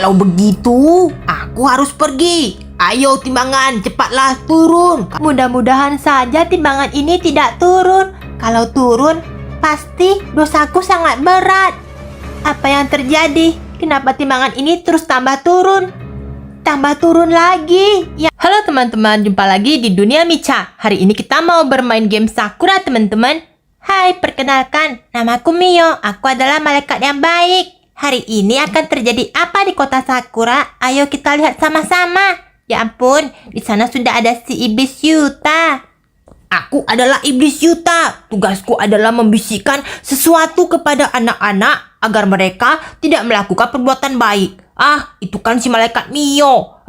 Kalau begitu, aku harus pergi. Ayo timbangan, cepatlah turun. Mudah-mudahan saja timbangan ini tidak turun. Kalau turun, pasti dosaku sangat berat. Apa yang terjadi? Kenapa timbangan ini terus tambah turun? Tambah turun lagi. Ya. Halo teman-teman, jumpa lagi di Dunia Micha. Hari ini kita mau bermain game Sakura, teman-teman. Hai, perkenalkan, namaku Mio. Aku adalah malaikat yang baik. Hari ini akan terjadi apa di kota Sakura? Ayo kita lihat sama-sama. Ya ampun, di sana sudah ada si iblis Yuta. Aku adalah iblis Yuta. Tugasku adalah membisikkan sesuatu kepada anak-anak agar mereka tidak melakukan perbuatan baik. Itu kan si malaikat Mio.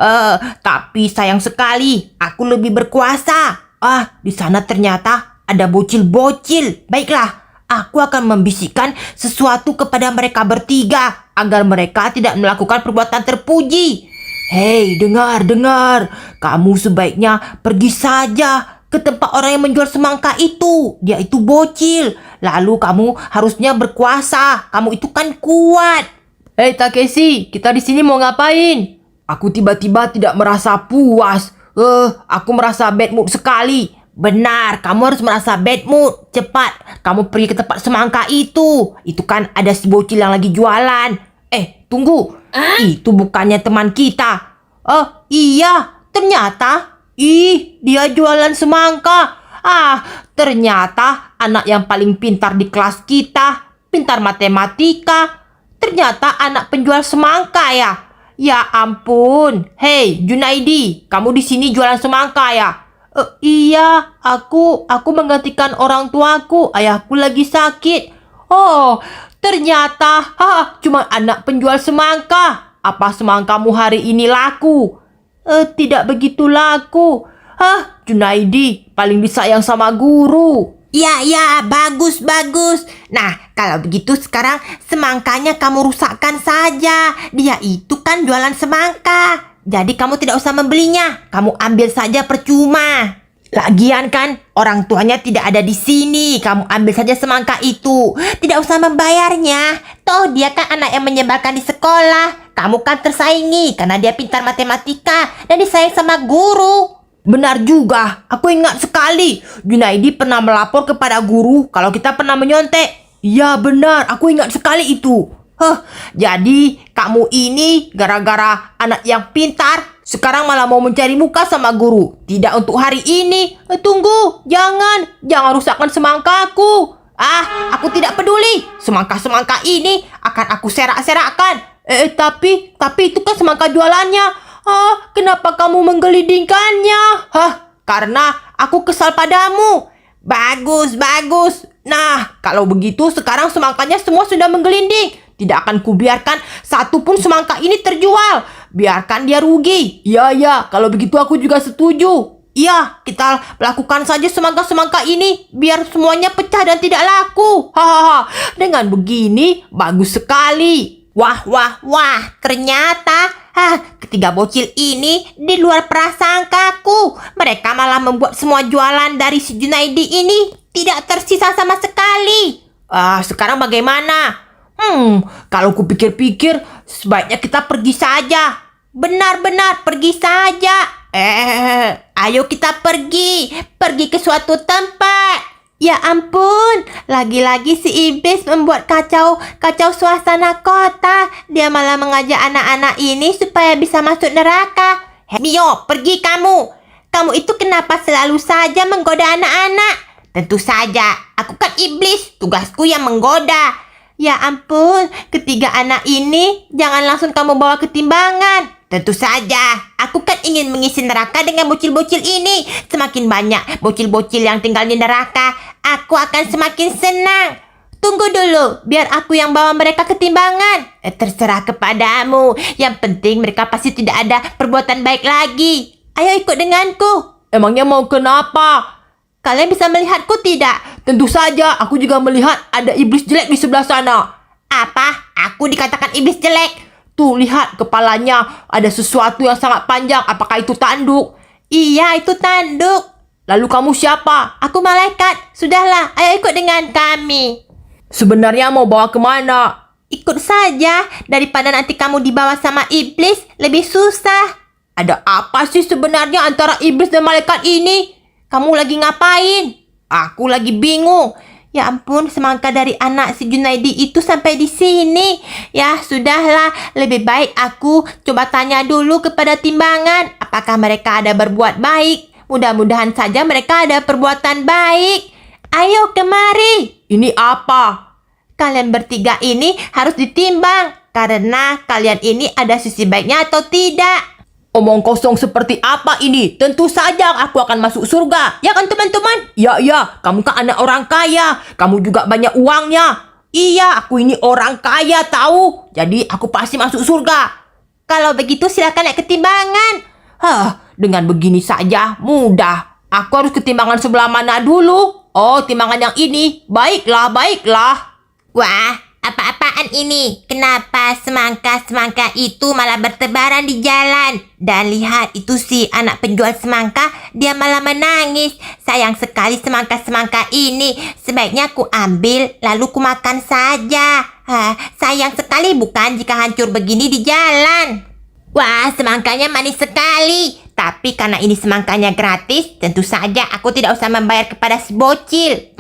Tapi sayang sekali, aku lebih berkuasa. Di sana ternyata ada bocil-bocil. Baiklah, aku akan membisikkan sesuatu kepada mereka bertiga agar mereka tidak melakukan perbuatan terpuji. Hei, dengar. Kamu sebaiknya pergi saja ke tempat orang yang menjual semangka itu. Dia itu bocil. Lalu kamu harusnya berkuasa. Kamu itu kan kuat. Hei Takeshi, kita di sini mau ngapain? Aku tiba-tiba tidak merasa puas. Aku merasa bad mood sekali. Benar, kamu harus merasa bad mood. Cepat, kamu pergi ke tempat semangka itu. Itu kan ada si bocil yang lagi jualan. Tunggu. Itu bukannya teman kita. Iya, ternyata. Dia jualan semangka. Ternyata anak yang paling pintar di kelas kita. Pintar matematika. Ternyata anak penjual semangka ya. Ya ampun. Hei, Junaidi, kamu di sini jualan semangka ya? Iya, aku menggantikan orang tuaku. Ayahku lagi sakit. Ternyata cuma anak penjual semangka. Apa semangkamu hari ini laku? Tidak begitu laku. Junaidi paling disayang sama guru. Ya, bagus. Nah, kalau begitu sekarang semangkanya kamu rusakkan saja. Dia itu kan jualan semangka. Jadi kamu tidak usah membelinya. Kamu ambil saja percuma. Lagian kan orang tuanya tidak ada di sini. Kamu ambil saja semangka itu. Tidak usah membayarnya. Toh dia kan anak yang menyebalkan di sekolah. Kamu kan tersaingi karena dia pintar matematika dan disayang sama guru. Benar juga, aku ingat sekali Junaidi pernah melapor kepada guru kalau kita pernah menyontek. Iya benar, aku ingat sekali itu. Jadi kamu ini gara-gara anak yang pintar sekarang malah mau mencari muka sama guru. Tidak untuk hari ini. Tunggu, jangan rusakkan semangkaku. Aku tidak peduli. Semangka-semangka ini akan aku serak-serakkan. Tapi itu kan semangka jualannya. Kenapa kamu menggelindingkannya? Karena aku kesal padamu. Bagus. Nah, kalau begitu sekarang semangkanya semua sudah menggelinding. Tidak akan kubiarkan satu pun semangka ini terjual. Biarkan dia rugi. Iya, kalau begitu aku juga setuju. Iya, kita lakukan saja semangka-semangka ini biar semuanya pecah dan tidak laku. Dengan begini bagus sekali. Wah, ternyata ketiga bocil ini di luar prasangkaku. Mereka malah membuat semua jualan dari si Junaidi ini tidak tersisa sama sekali. Sekarang bagaimana? Kalau kupikir-pikir sebaiknya kita pergi saja. Benar, pergi saja. Ayo kita pergi ke suatu tempat. Ya ampun, lagi-lagi si iblis membuat kacau suasana kota. Dia malah mengajak anak-anak ini supaya bisa masuk neraka. Mio, pergi kamu. Kamu itu kenapa selalu saja menggoda anak-anak? Tentu saja, aku kan iblis. Tugasku yang menggoda. Ya ampun, ketiga anak ini jangan langsung kamu bawa ke timbangan. Tentu saja, aku kan ingin mengisi neraka dengan bocil-bocil ini. Semakin banyak bocil-bocil yang tinggal di neraka, aku akan semakin senang. Tunggu dulu, biar aku yang bawa mereka ke timbangan. Terserah kepadamu. Yang penting mereka pasti tidak ada perbuatan baik lagi. Ayo ikut denganku. Emangnya mau kenapa? Kalian bisa melihatku tidak? Tentu saja, aku juga melihat ada iblis jelek di sebelah sana. Apa? Aku dikatakan iblis jelek? Tuh, lihat kepalanya ada sesuatu yang sangat panjang. Apakah itu tanduk? Iya, itu tanduk. Lalu kamu siapa? Aku malaikat. Sudahlah, ayo ikut dengan kami. Sebenarnya mau bawa kemana? Ikut saja, daripada nanti kamu dibawa sama iblis, lebih susah. Ada apa sih sebenarnya antara iblis dan malaikat ini? Kamu lagi ngapain? Aku lagi bingung. Ya ampun, semangka dari anak si Junaidi itu sampai di sini. Ya sudahlah, lebih baik aku coba tanya dulu kepada timbangan. Apakah mereka ada berbuat baik? Mudah-mudahan saja mereka ada perbuatan baik. Ayo kemari. Ini apa? Kalian bertiga ini harus ditimbang. Karena kalian ini ada sisi baiknya atau tidak. Omong kosong seperti apa ini? Tentu saja aku akan masuk surga. Ya kan teman-teman? Ya, kamu kan anak orang kaya. Kamu juga banyak uangnya. Iya, aku ini orang kaya tahu. Jadi aku pasti masuk surga. Kalau begitu silakan naik ke timbangan. Dengan begini saja mudah. Aku harus ke timbangan sebelah mana dulu? Oh, timbangan yang ini. Baiklah. Wah, apa-apaan ini? Kenapa semangka-semangka itu malah bertebaran di jalan? Dan lihat itu si anak penjual semangka, dia malah menangis. Sayang sekali semangka-semangka ini. Sebaiknya ku ambil lalu ku makan saja. Sayang sekali bukan jika hancur begini di jalan. Wah, semangkanya manis sekali. Tapi karena ini semangkanya gratis, tentu saja aku tidak usah membayar kepada si bocil.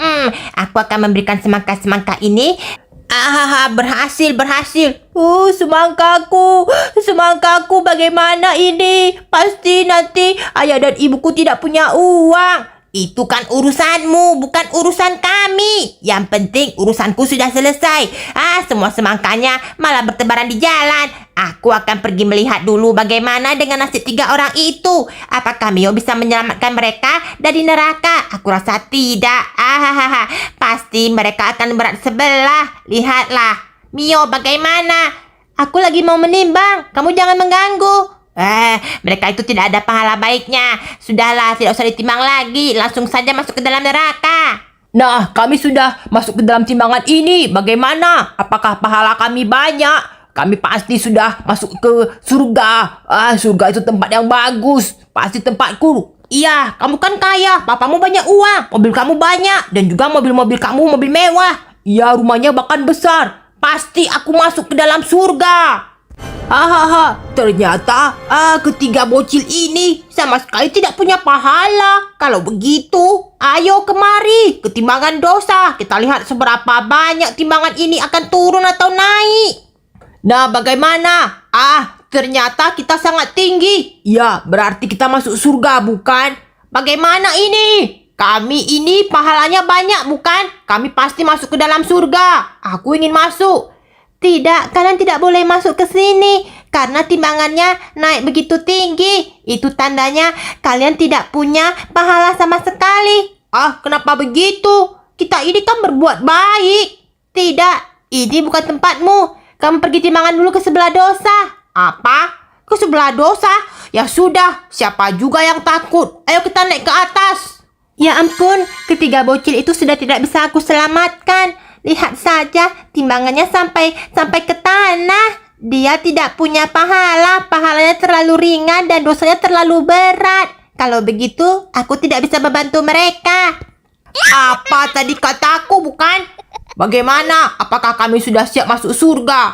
Aku akan memberikan semangka-semangka ini. Berhasil. Semangkaku bagaimana ini? Pasti nanti ayah dan ibuku tidak punya uang. Itu kan urusanmu, bukan urusan kami. Yang penting urusanku sudah selesai. Semua semangkanya malah bertebaran di jalan. Aku akan pergi melihat dulu bagaimana dengan nasib 3 orang itu. Apakah Mio bisa menyelamatkan mereka dari neraka? Aku rasa tidak. Pasti mereka akan berat sebelah. Lihatlah. Mio, bagaimana? Aku lagi mau menimbang. Kamu jangan mengganggu. Mereka itu tidak ada pahala baiknya. Sudahlah, tidak usah ditimbang lagi. Langsung saja masuk ke dalam neraka. Nah, kami sudah masuk ke dalam timbangan ini. Bagaimana? Apakah pahala kami banyak? Kami pasti sudah masuk ke surga. Surga itu tempat yang bagus. Pasti tempatku. Iya, kamu kan kaya. Papamu banyak uang. Mobil kamu banyak. Dan juga mobil-mobil kamu mobil mewah. Iya, rumahnya bahkan besar. Pasti aku masuk ke dalam surga. Ternyata ketiga bocil ini sama sekali tidak punya pahala. Kalau begitu, ayo kemari ke timbangan dosa. Kita lihat seberapa banyak timbangan ini akan turun atau naik. Nah, bagaimana? Ternyata kita sangat tinggi. Ya, berarti kita masuk surga, bukan? Bagaimana ini? Kami ini pahalanya banyak, bukan? Kami pasti masuk ke dalam surga. Aku ingin masuk. Tidak, kalian tidak boleh masuk ke sini karena timbangannya naik begitu tinggi. Itu tandanya kalian tidak punya pahala sama sekali. Kenapa begitu? Kita ini kan berbuat baik. Tidak, ini bukan tempatmu. Kamu pergi timbangan dulu ke sebelah dosa. Apa? Ke sebelah dosa? Ya sudah, siapa juga yang takut? Ayo kita naik ke atas. Ya ampun, ketiga bocil itu sudah tidak bisa aku selamatkan. Lihat saja, timbangannya sampai ke tanah. Dia tidak punya pahala. Pahalanya terlalu ringan dan dosanya terlalu berat. Kalau begitu, aku tidak bisa membantu mereka. Apa tadi kataku, bukan? Bagaimana? Apakah kami sudah siap masuk surga?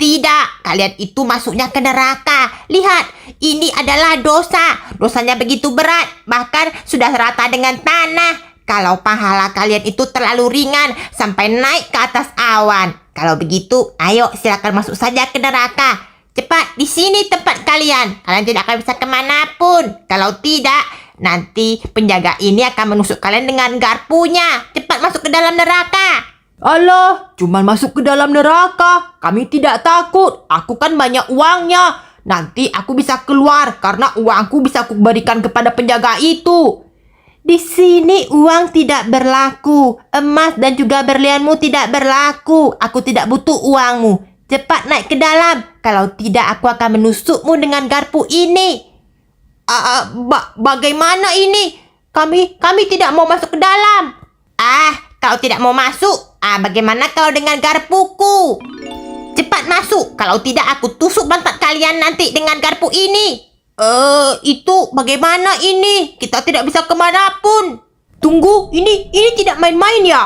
Tidak, kalian itu masuknya ke neraka. Lihat, ini adalah dosa. Dosanya begitu berat, bahkan sudah rata dengan tanah. Kalau pahala kalian itu terlalu ringan sampai naik ke atas awan. Kalau begitu, ayo silakan masuk saja ke neraka. Cepat, di sini tempat kalian. Kalian tidak akan bisa kemanapun. Kalau tidak, nanti penjaga ini akan menusuk kalian dengan garpunya. Cepat masuk ke dalam neraka. Alah, cuman masuk ke dalam neraka. Kami tidak takut. Aku kan banyak uangnya. Nanti aku bisa keluar karena uangku bisa aku berikan kepada penjaga itu. Di sini uang tidak berlaku. Emas dan juga berlianmu tidak berlaku. Aku tidak butuh uangmu. Cepat naik ke dalam. Kalau tidak, aku akan menusukmu dengan garpu ini. Bagaimana ini? Kami tidak mau masuk ke dalam. Kau tidak mau masuk? Bagaimana kau dengan garpuku? Cepat masuk. Kalau tidak, aku tusuk pantat kalian nanti dengan garpu ini. Itu bagaimana ini? Kita tidak bisa kemanapun. Tunggu, ini tidak main-main ya?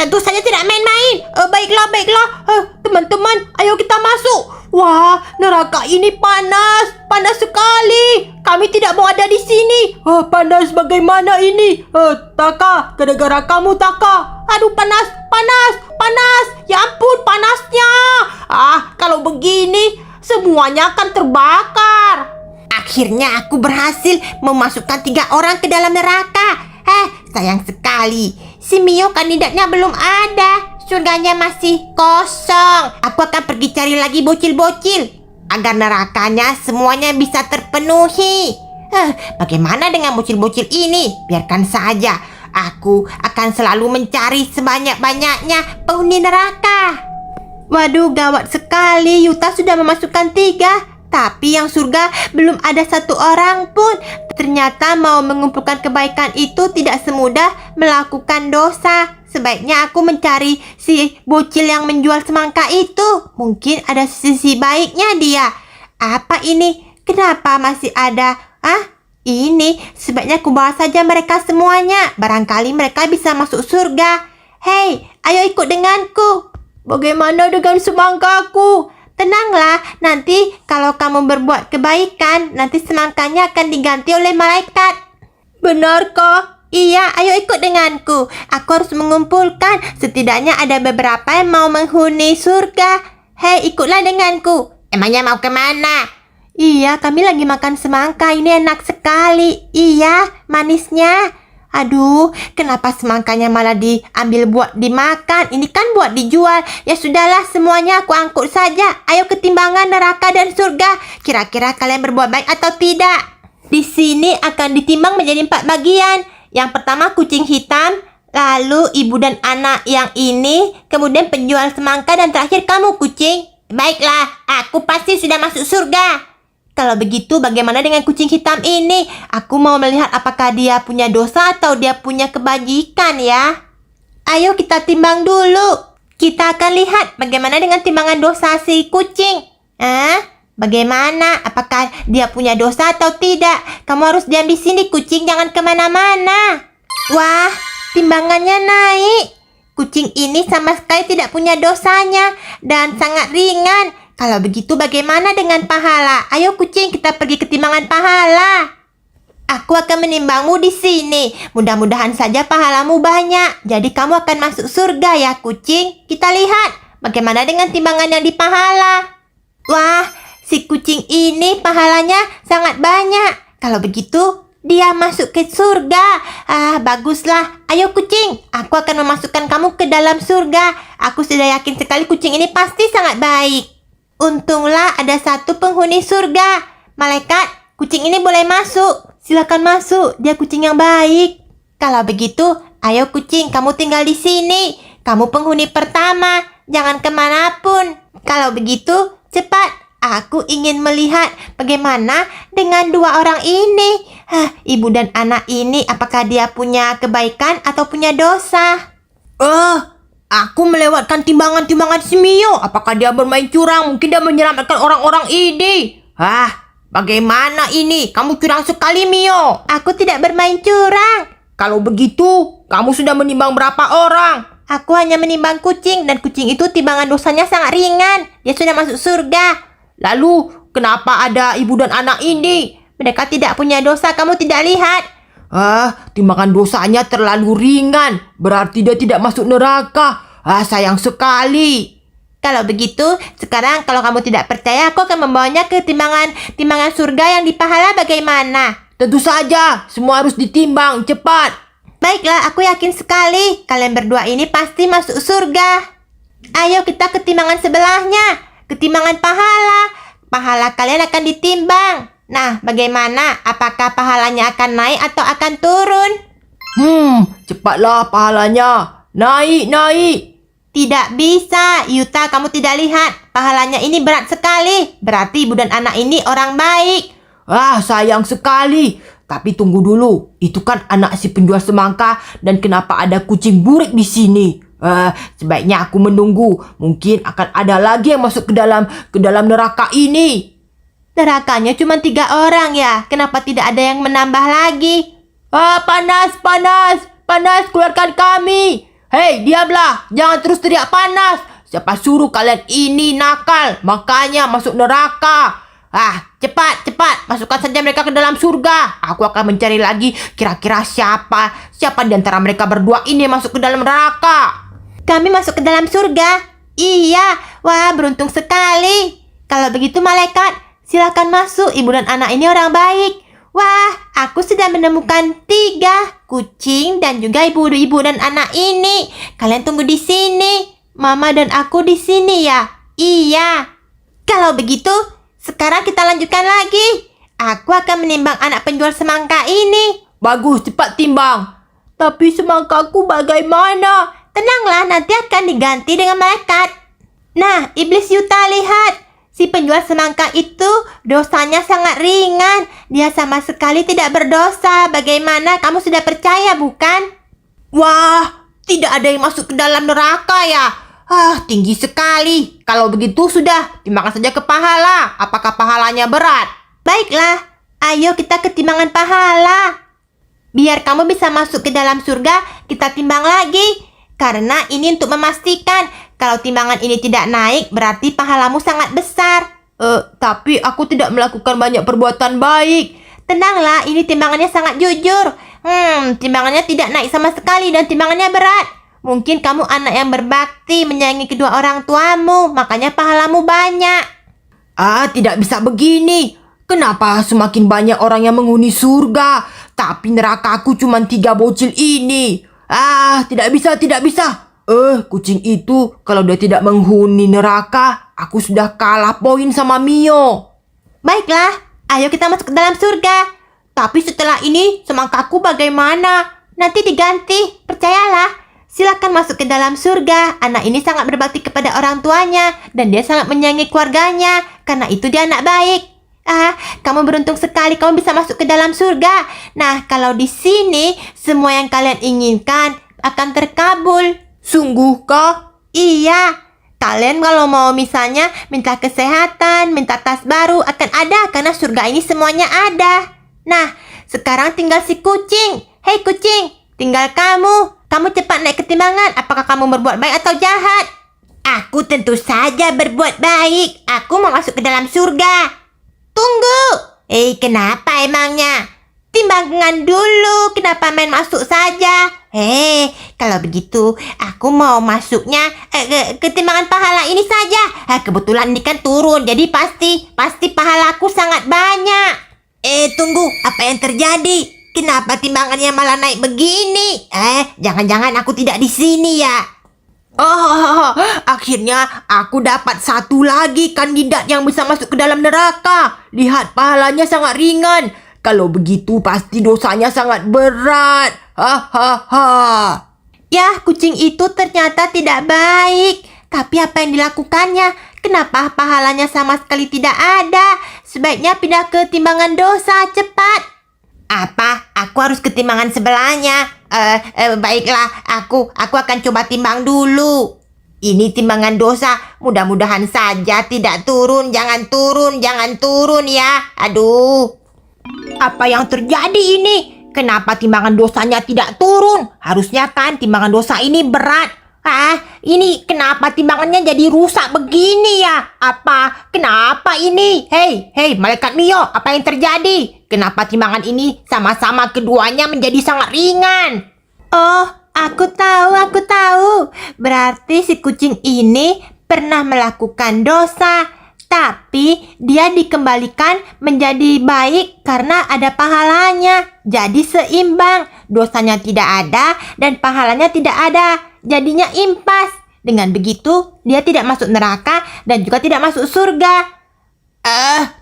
Tentu saja tidak main-main. Baiklah. Teman-teman, ayo kita masuk. Wah, neraka ini panas. Panas sekali. Kami tidak mau ada di sini. Panas bagaimana ini? Taka, gara-gara kamu, Taka. Aduh, panas. Ya ampun, panasnya. Kalau begini, semuanya akan terbakar. Akhirnya aku berhasil memasukkan 3 orang ke dalam neraka. Sayang sekali. Si Mio kandidatnya belum ada. Surganya masih kosong. Aku akan pergi cari lagi bocil-bocil agar nerakanya semuanya bisa terpenuhi. Bagaimana dengan bocil-bocil ini? Biarkan saja. Aku akan selalu mencari sebanyak-banyaknya penghuni neraka. Waduh, gawat sekali. Yuta sudah memasukkan 3. Tapi yang surga belum ada 1 orang pun. Ternyata mau mengumpulkan kebaikan itu tidak semudah melakukan dosa. Sebaiknya aku mencari si bocil yang menjual semangka itu. Mungkin ada sisi baiknya dia. Apa ini? Kenapa masih ada? Ini sebaiknya aku bawa saja mereka semuanya. Barangkali mereka bisa masuk surga. Hei, ayo ikut denganku. Bagaimana dengan semangkaku? Tenanglah, nanti kalau kamu berbuat kebaikan, nanti semangkanya akan diganti oleh malaikat. Benarkah? Iya, ayo ikut denganku. Aku harus mengumpulkan. Setidaknya ada beberapa yang mau menghuni surga. Hei, ikutlah denganku. Emangnya mau kemana? Iya, kami lagi makan semangka. Ini enak sekali. Iya, manisnya. Aduh, kenapa semangkanya malah diambil buat dimakan? Ini kan buat dijual. Ya sudahlah, semuanya aku angkut saja. Ayo ke timbangan neraka dan surga. Kira-kira kalian berbuat baik atau tidak? Di sini akan ditimbang menjadi 4 bagian. Yang pertama kucing hitam, lalu ibu dan anak yang ini, kemudian penjual semangka, dan terakhir kamu, kucing. Baiklah, aku pasti sudah masuk surga. Kalau begitu bagaimana dengan kucing hitam ini? Aku mau melihat apakah dia punya dosa atau dia punya kebajikan ya. Ayo kita timbang dulu. Kita akan lihat bagaimana dengan timbangan dosa si kucing. Bagaimana? Apakah dia punya dosa atau tidak? Kamu harus diam di sini, kucing, jangan kemana-mana. Wah, timbangannya naik. Kucing ini sama sekali tidak punya dosanya dan sangat ringan. Kalau begitu bagaimana dengan pahala? Ayo kucing, kita pergi ke timbangan pahala. Aku akan menimbangmu di sini. Mudah-mudahan saja pahalamu banyak. Jadi kamu akan masuk surga ya kucing. Kita lihat bagaimana dengan timbangan yang di pahala. Wah, si kucing ini pahalanya sangat banyak. Kalau begitu dia masuk ke surga. Baguslah. Ayo kucing, aku akan memasukkan kamu ke dalam surga. Aku sudah yakin sekali kucing ini pasti sangat baik. Untunglah ada 1 penghuni surga. Malaikat, kucing ini boleh masuk. Silakan masuk, dia kucing yang baik. Kalau begitu, ayo kucing, kamu tinggal di sini. Kamu penghuni pertama, jangan kemanapun. Kalau begitu, cepat. Aku ingin melihat bagaimana dengan 2 orang ini. Ibu dan anak ini, apakah dia punya kebaikan atau punya dosa? Aku melewatkan timbangan-timbangan si Mio. Apakah dia bermain curang? Mungkin dia menyelamatkan orang-orang ini. Bagaimana ini? Kamu curang sekali, Mio. Aku tidak bermain curang. Kalau begitu, kamu sudah menimbang berapa orang? Aku hanya menimbang kucing, dan kucing itu timbangan dosanya sangat ringan. Dia sudah masuk surga. Lalu, kenapa ada ibu dan anak ini? Mereka tidak punya dosa, kamu tidak lihat? Timbangan dosanya terlalu ringan. Berarti dia tidak masuk neraka. Sayang sekali. Kalau begitu, sekarang kalau kamu tidak percaya, aku akan membawanya ke timbangan surga yang di pahala. Bagaimana? Tentu saja, semua harus ditimbang, cepat. Baiklah, aku yakin sekali kalian berdua ini pasti masuk surga. Ayo kita ke timbangan sebelahnya, ke timbangan pahala. Pahala kalian akan ditimbang. Nah, bagaimana? Apakah pahalanya akan naik atau akan turun? Cepatlah pahalanya. Naik. Tidak bisa, Yuta, kamu tidak lihat. Pahalanya ini berat sekali. Berarti ibu dan anak ini orang baik. Sayang sekali. Tapi tunggu dulu. Itu kan anak si penjual semangka. Dan kenapa ada kucing burik di sini? Sebaiknya aku menunggu. Mungkin akan ada lagi yang masuk ke dalam neraka ini. Nerakanya cuma 3 orang ya. Kenapa tidak ada yang menambah lagi? Panas, keluarkan kami. Hei, diamlah. Jangan terus teriak panas. Siapa suruh kalian ini nakal? Makanya masuk neraka. Cepat, masukkan saja mereka ke dalam surga. Aku akan mencari lagi kira-kira siapa di antara mereka berdua ini yang masuk ke dalam neraka. Kami masuk ke dalam surga. Iya, wah beruntung sekali. Kalau begitu malaikat, silakan masuk. Ibu dan anak ini orang baik. Wah, aku sudah menemukan 3 kucing dan juga ibu dan anak ini. Kalian tunggu di sini. Mama dan aku di sini ya. Iya. Kalau begitu, sekarang kita lanjutkan lagi. Aku akan menimbang anak penjual semangka ini. Bagus, cepat timbang. Tapi semangkaku bagaimana? Tenanglah, nanti akan diganti dengan malaikat. Nah, Iblis Yuta, lihat. Si penjual semangka itu dosanya sangat ringan. Dia sama sekali tidak berdosa. Bagaimana? Kamu sudah percaya, bukan? Wah, tidak ada yang masuk ke dalam neraka ya. Tinggi sekali. Kalau begitu sudah, timbangkan saja ke pahala. Apakah pahalanya berat? Baiklah, ayo kita ke timbangan pahala. Biar kamu bisa masuk ke dalam surga, kita timbang lagi. Karena ini untuk memastikan kalau timbangan ini tidak naik, berarti pahalamu sangat besar. Tapi aku tidak melakukan banyak perbuatan baik. Tenanglah, ini timbangannya sangat jujur. Timbangannya tidak naik sama sekali dan timbangannya berat. Mungkin kamu anak yang berbakti, menyayangi kedua orang tuamu, makanya pahalamu banyak. Tidak bisa begini. Kenapa semakin banyak orang yang menghuni surga, tapi nerakaku cuma 3 bocil ini? Tidak bisa. Kucing itu kalau dia tidak menghuni neraka, aku sudah kalah poin sama Mio. Baiklah, ayo kita masuk ke dalam surga. Tapi setelah ini, semangkaku bagaimana? Nanti diganti, percayalah. Silakan masuk ke dalam surga. Anak ini sangat berbakti kepada orang tuanya dan dia sangat menyayangi keluarganya. Karena itu dia anak baik. Kamu beruntung sekali kamu bisa masuk ke dalam surga. Nah, kalau di sini semua yang kalian inginkan akan terkabul. Sungguhkah? Iya. Kalian kalau mau misalnya minta kesehatan, minta tas baru akan ada karena surga ini semuanya ada. Nah, sekarang tinggal si kucing. Hei kucing, tinggal kamu. Kamu cepat naik ke timbangan. Apakah kamu berbuat baik atau jahat? Aku tentu saja berbuat baik. Aku mau masuk ke dalam surga. Tunggu. Kenapa emangnya? Timbangan dulu. Kenapa main masuk saja? Kalau begitu, aku mau masuknya ke timbangan pahala ini saja. Kebetulan ini kan turun, jadi pasti pahalaku sangat banyak. Tunggu, apa yang terjadi? Kenapa timbangannya malah naik begini? Jangan-jangan aku tidak di sini ya? Akhirnya aku dapat 1 lagi kandidat yang bisa masuk ke dalam neraka. Lihat, pahalanya sangat ringan. Kalau begitu pasti dosanya sangat berat. Ya, kucing itu ternyata tidak baik. Tapi apa yang dilakukannya? Kenapa pahalanya sama sekali tidak ada? Sebaiknya pindah ke timbangan dosa, cepat. Apa? Aku harus ke timbangan sebelahnya. Baiklah, aku akan coba timbang dulu. Ini timbangan dosa, mudah-mudahan saja tidak turun. Jangan turun ya. Aduh. Apa yang terjadi ini? Kenapa timbangan dosanya tidak turun? Harusnya kan timbangan dosa ini berat. Ini kenapa timbangannya jadi rusak begini ya? Kenapa ini? Hei, Malaikat Mio, apa yang terjadi? Kenapa timbangan ini sama-sama keduanya menjadi sangat ringan? Oh, aku tahu. Berarti si kucing ini pernah melakukan dosa, tapi dia dikembalikan menjadi baik karena ada pahalanya. Jadi seimbang, dosanya tidak ada dan pahalanya tidak ada. Jadinya impas. Dengan begitu, dia tidak masuk neraka dan juga tidak masuk surga.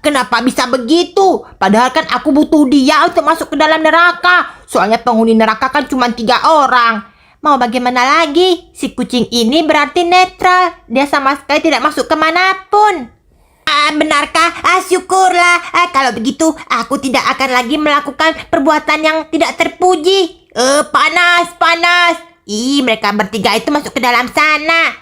Kenapa bisa begitu? Padahal kan aku butuh dia untuk masuk ke dalam neraka. Soalnya penghuni neraka kan cuma 3 orang. Mau bagaimana lagi? Si kucing ini berarti netral. Dia sama sekali tidak masuk kemanapun. Benarkah? Syukurlah. Kalau begitu, aku tidak akan lagi melakukan perbuatan yang tidak terpuji. Panas. Mereka bertiga itu masuk ke dalam sana.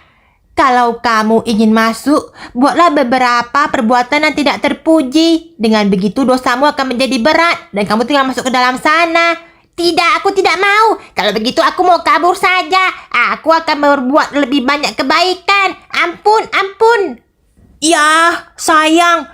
Kalau kamu ingin masuk, buatlah beberapa perbuatan yang tidak terpuji. Dengan begitu dosamu akan menjadi berat dan kamu tinggal masuk ke dalam sana. Tidak, aku tidak mau. Kalau begitu aku mau kabur saja. Aku akan berbuat lebih banyak kebaikan. Ampun, ampun. Ya, sayang.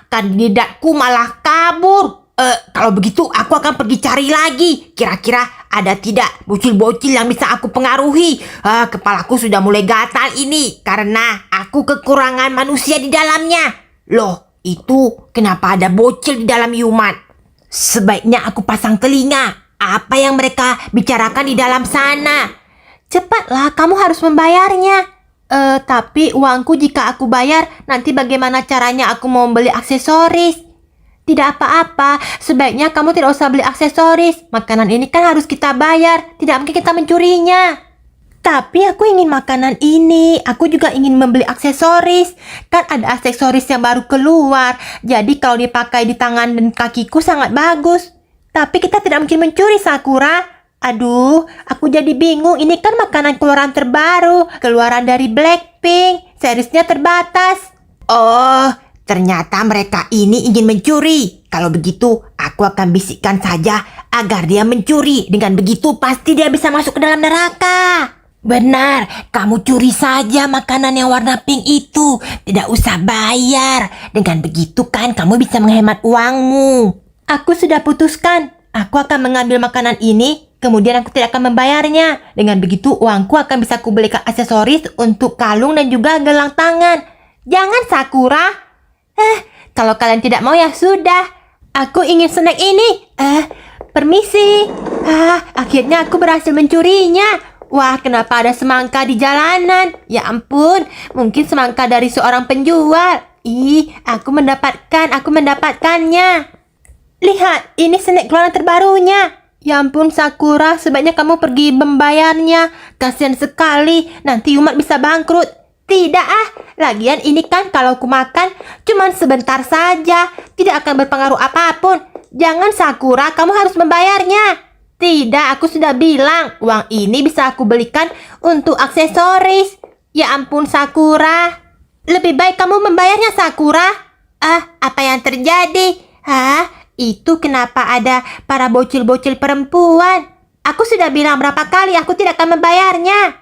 Kandidatku malah kabur. Kalau begitu aku akan pergi cari lagi. Kira-kira ada tidak bocil-bocil yang bisa aku pengaruhi? Kepalaku sudah mulai gatal ini karena aku kekurangan manusia di dalamnya. Loh, itu kenapa ada bocil di dalam Yumat? Sebaiknya aku pasang telinga. Apa yang mereka bicarakan di dalam sana? Cepatlah, kamu harus membayarnya. Tapi uangku jika aku bayar, nanti bagaimana caranya aku mau beli aksesoris? Tidak apa-apa, sebaiknya kamu tidak usah beli aksesoris. Makanan ini kan harus kita bayar, tidak mungkin kita mencurinya. Tapi aku ingin makanan ini, aku juga ingin membeli aksesoris. Kan ada aksesoris yang baru keluar, jadi kalau dipakai di tangan dan kakiku sangat bagus. Tapi kita tidak mungkin mencuri, Sakura. Aduh, aku jadi bingung. Ini kan makanan keluaran terbaru, keluaran dari Blackpink. Seriesnya terbatas. Oh, ternyata mereka ini ingin mencuri. Kalau begitu, aku akan bisikkan saja agar dia mencuri. Dengan begitu, pasti dia bisa masuk ke dalam neraka. Benar, kamu curi saja makanan yang warna pink itu. Tidak usah bayar. Dengan begitu kan kamu bisa menghemat uangmu. Aku sudah putuskan. Aku akan mengambil makanan ini, kemudian aku tidak akan membayarnya. Dengan begitu, uangku akan bisa kubelikan aksesoris untuk kalung dan juga gelang tangan. Jangan, Sakura. Kalau kalian tidak mau ya sudah. Aku ingin snack ini. Permisi. Akhirnya aku berhasil mencurinya. Wah, kenapa ada semangka di jalanan? Ya ampun, mungkin semangka dari seorang penjual. Aku mendapatkannya. Lihat, ini snack keluaran terbarunya. Ya ampun, Sakura, sebaiknya kamu pergi membayarnya. Kasihan sekali, nanti Yumat bisa bangkrut. Tidak lagian ini kan kalau aku makan cuman sebentar saja, tidak akan berpengaruh apapun. Jangan, Sakura, kamu harus membayarnya. Tidak, aku sudah bilang, uang ini bisa aku belikan untuk aksesoris. Ya ampun, Sakura. Lebih baik kamu membayarnya, Sakura. Apa yang terjadi? Itu kenapa ada para bocil-bocil perempuan? Aku sudah bilang berapa kali aku tidak akan membayarnya.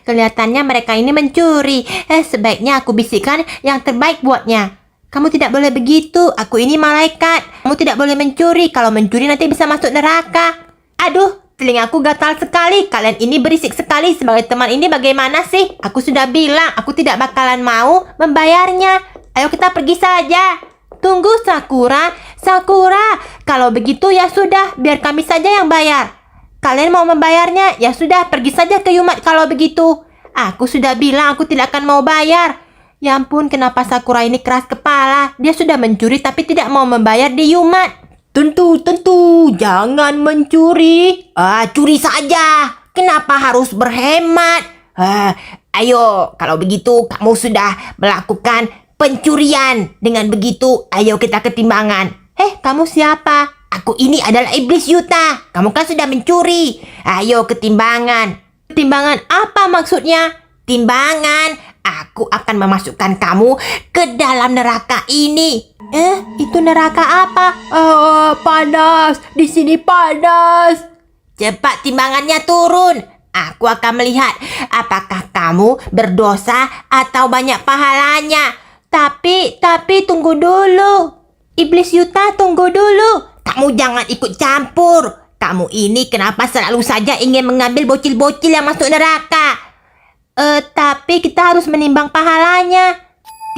Kelihatannya mereka ini mencuri. Sebaiknya aku bisikkan yang terbaik buatnya. Kamu tidak boleh begitu, aku ini malaikat. Kamu tidak boleh mencuri, kalau mencuri nanti bisa masuk neraka. Aduh, telingaku gatal sekali. Kalian ini berisik sekali. Sebagai teman ini bagaimana sih? Aku sudah bilang, aku tidak bakalan mau membayarnya. Ayo kita pergi saja. Tunggu, Sakura. Sakura, kalau begitu ya sudah, biar kami saja yang bayar. Kalian mau membayarnya? Ya sudah, pergi saja ke Yumat kalau begitu. Aku sudah bilang aku tidak akan mau bayar. Ya ampun, kenapa Sakura ini keras kepala? Dia sudah mencuri tapi tidak mau membayar di Yumat. Tentu, jangan mencuri. Curi saja. Kenapa harus berhemat? Ayo, kalau begitu kamu sudah melakukan pencurian. Dengan begitu, ayo kita ke timbangan. Kamu siapa? Aku ini adalah Iblis Yuta. Kamu kan sudah mencuri. Ayo ke timbangan. Timbangan apa maksudnya? Timbangan. Aku akan memasukkan kamu ke dalam neraka ini. Itu neraka apa? Panas. Di sini panas. Cepat timbangannya turun. Aku akan melihat apakah kamu berdosa atau banyak pahalanya. Tapi tunggu dulu. Iblis Yuta, tunggu dulu. Kamu jangan ikut campur. Kamu ini kenapa selalu saja ingin mengambil bocil-bocil yang masuk neraka? Tapi kita harus menimbang pahalanya.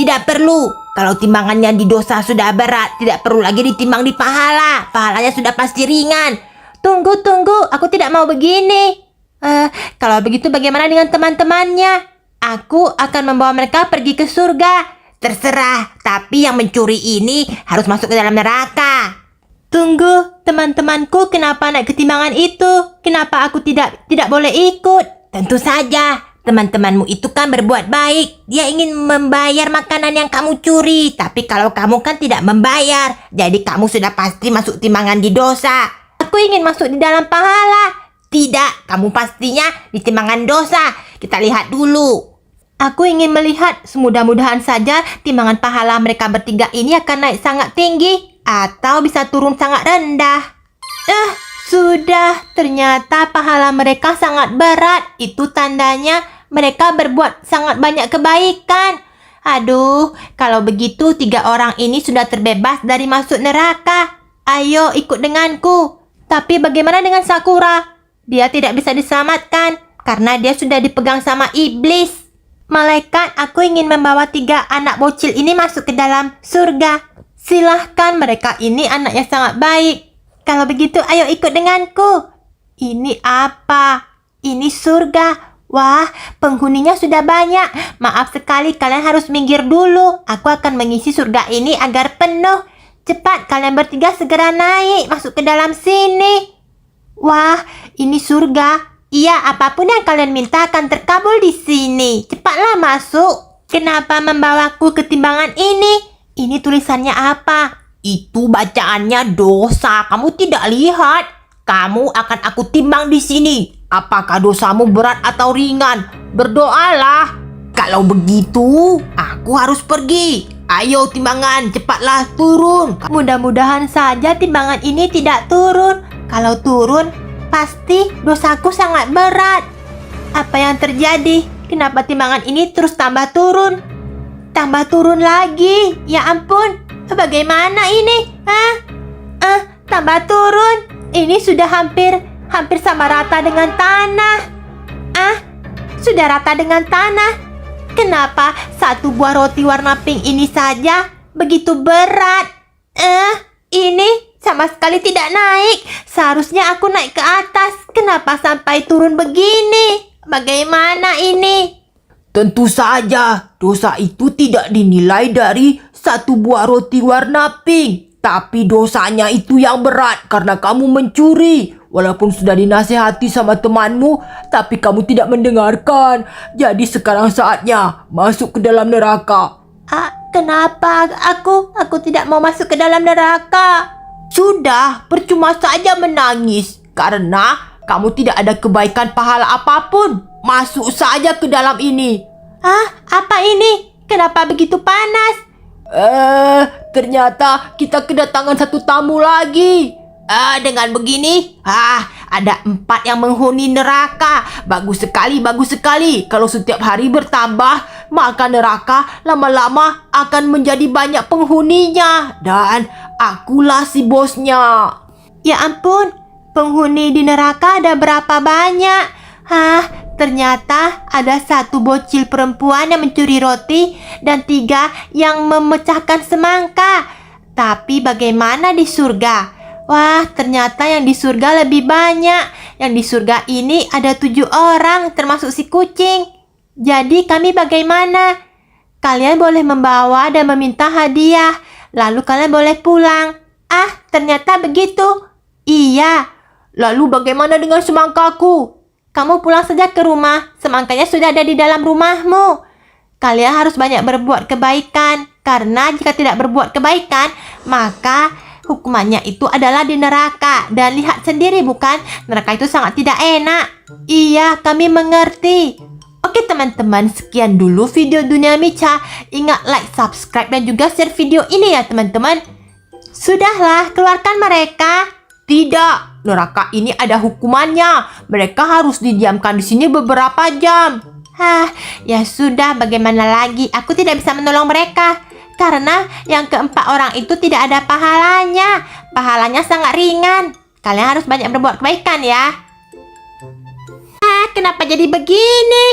Tidak perlu. Kalau timbangannya di dosa sudah berat, tidak perlu lagi ditimbang di pahala. Pahalanya sudah pasti ringan. Tunggu. Aku tidak mau begini. Kalau begitu bagaimana dengan teman-temannya? Aku akan membawa mereka pergi ke surga. Terserah, tapi yang mencuri ini harus masuk ke dalam neraka. Tunggu, teman-temanku kenapa naik ke timbangan itu? Kenapa aku tidak boleh ikut? Tentu saja. Teman-temanmu itu kan berbuat baik. Dia ingin membayar makanan yang kamu curi. Tapi kalau kamu kan tidak membayar, jadi kamu sudah pasti masuk timbangan di dosa. Aku ingin masuk di dalam pahala. Tidak, kamu pastinya di timbangan dosa. Kita lihat dulu. Aku ingin melihat, semudah-mudahan saja timbangan pahala mereka bertiga ini akan naik sangat tinggi atau bisa turun sangat rendah. Sudah, ternyata pahala mereka sangat berat. Itu tandanya mereka berbuat sangat banyak kebaikan. Aduh, kalau begitu 3 orang ini sudah terbebas dari masuk neraka. Ayo ikut denganku. Tapi bagaimana dengan Sakura? Dia tidak bisa diselamatkan karena dia sudah dipegang sama iblis. Malaikat, aku ingin membawa 3 anak bocil ini masuk ke dalam surga. Silahkan, mereka ini anak yang sangat baik. Kalau begitu, ayo ikut denganku. Ini apa? Ini surga. Wah, penghuninya sudah banyak. Maaf sekali, kalian harus minggir dulu. Aku akan mengisi surga ini agar penuh. Cepat, kalian bertiga segera naik masuk ke dalam sini. Wah, ini surga. Iya, apapun yang kalian minta akan terkabul di sini. Cepatlah masuk. Kenapa membawaku ke timbangan ini? Ini tulisannya apa? Itu bacaannya dosa. Kamu tidak lihat? Kamu akan aku timbang di sini. Apakah dosamu berat atau ringan? Berdoalah. Kalau begitu, aku harus pergi. Ayo timbangan, cepatlah turun. Mudah-mudahan saja timbangan ini tidak turun. Kalau turun, pasti dosaku sangat berat. Apa yang terjadi? Kenapa timbangan ini terus tambah turun? Tambah turun lagi. Ya ampun, bagaimana ini? Tambah turun. Ini sudah hampir sama rata dengan tanah. Sudah rata dengan tanah. Kenapa satu buah roti warna pink ini saja begitu berat? Ini sama sekali tidak naik. Seharusnya aku naik ke atas. Kenapa sampai turun begini? Bagaimana ini? Tentu saja, dosa itu tidak dinilai dari satu buah roti warna pink. Tapi dosanya itu yang berat karena kamu mencuri. Walaupun sudah dinasihati sama temanmu, tapi kamu tidak mendengarkan. Jadi sekarang saatnya masuk ke dalam neraka. Kenapa aku tidak mau masuk ke dalam neraka? Sudah, percuma saja menangis. Karena kamu tidak ada kebaikan pahala apapun. Masuk saja ke dalam ini. Apa ini? Kenapa begitu panas? Ternyata kita kedatangan satu tamu lagi. Dengan begini, ada 4 yang menghuni neraka. Bagus sekali, bagus sekali. Kalau setiap hari bertambah, maka neraka lama-lama akan menjadi banyak penghuninya. Dan akulah si bosnya. Ya ampun, penghuni di neraka ada berapa banyak? Ternyata ada 1 bocil perempuan yang mencuri roti dan 3 yang memecahkan semangka. Tapi bagaimana di surga? Wah, ternyata yang di surga lebih banyak. Yang di surga ini ada 7 orang, termasuk si kucing. Jadi kami bagaimana? Kalian boleh membawa dan meminta hadiah. Lalu kalian boleh pulang. Ternyata begitu. Iya. Lalu bagaimana dengan semangkaku? Kamu pulang saja ke rumah. Semangkanya sudah ada di dalam rumahmu. Kalian harus banyak berbuat kebaikan. Karena jika tidak berbuat kebaikan, maka hukumannya itu adalah di neraka. Dan lihat sendiri bukan? Neraka itu sangat tidak enak. Iya, kami mengerti. Oke teman-teman, sekian dulu video Dunia Micha. Ingat like, subscribe, dan juga share video ini ya teman-teman. Sudahlah, keluarkan mereka. Tidak, neraka ini ada hukumannya. Mereka harus didiamkan di sini beberapa jam. Ya sudah, bagaimana lagi? Aku tidak bisa menolong mereka. Karena yang keempat orang itu tidak ada pahalanya. Pahalanya sangat ringan. Kalian harus banyak berbuat kebaikan ya. Kenapa jadi begini?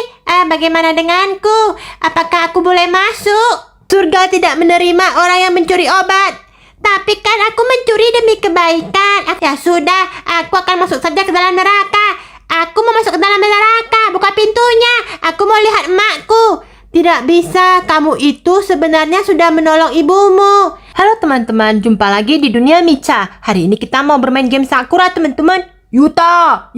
Bagaimana denganku? Apakah aku boleh masuk? Surga tidak menerima orang yang mencuri obat. Tapi kan aku mencuri demi kebaikan. Ya sudah, aku akan masuk saja ke dalam neraka. Aku mau masuk ke dalam neraka. Buka pintunya. Aku mau lihat emakku. Tidak bisa, kamu itu sebenarnya sudah menolong ibumu. Halo teman-teman, jumpa lagi di Dunia Micha. Hari ini kita mau bermain game Sakura teman-teman. Yuta,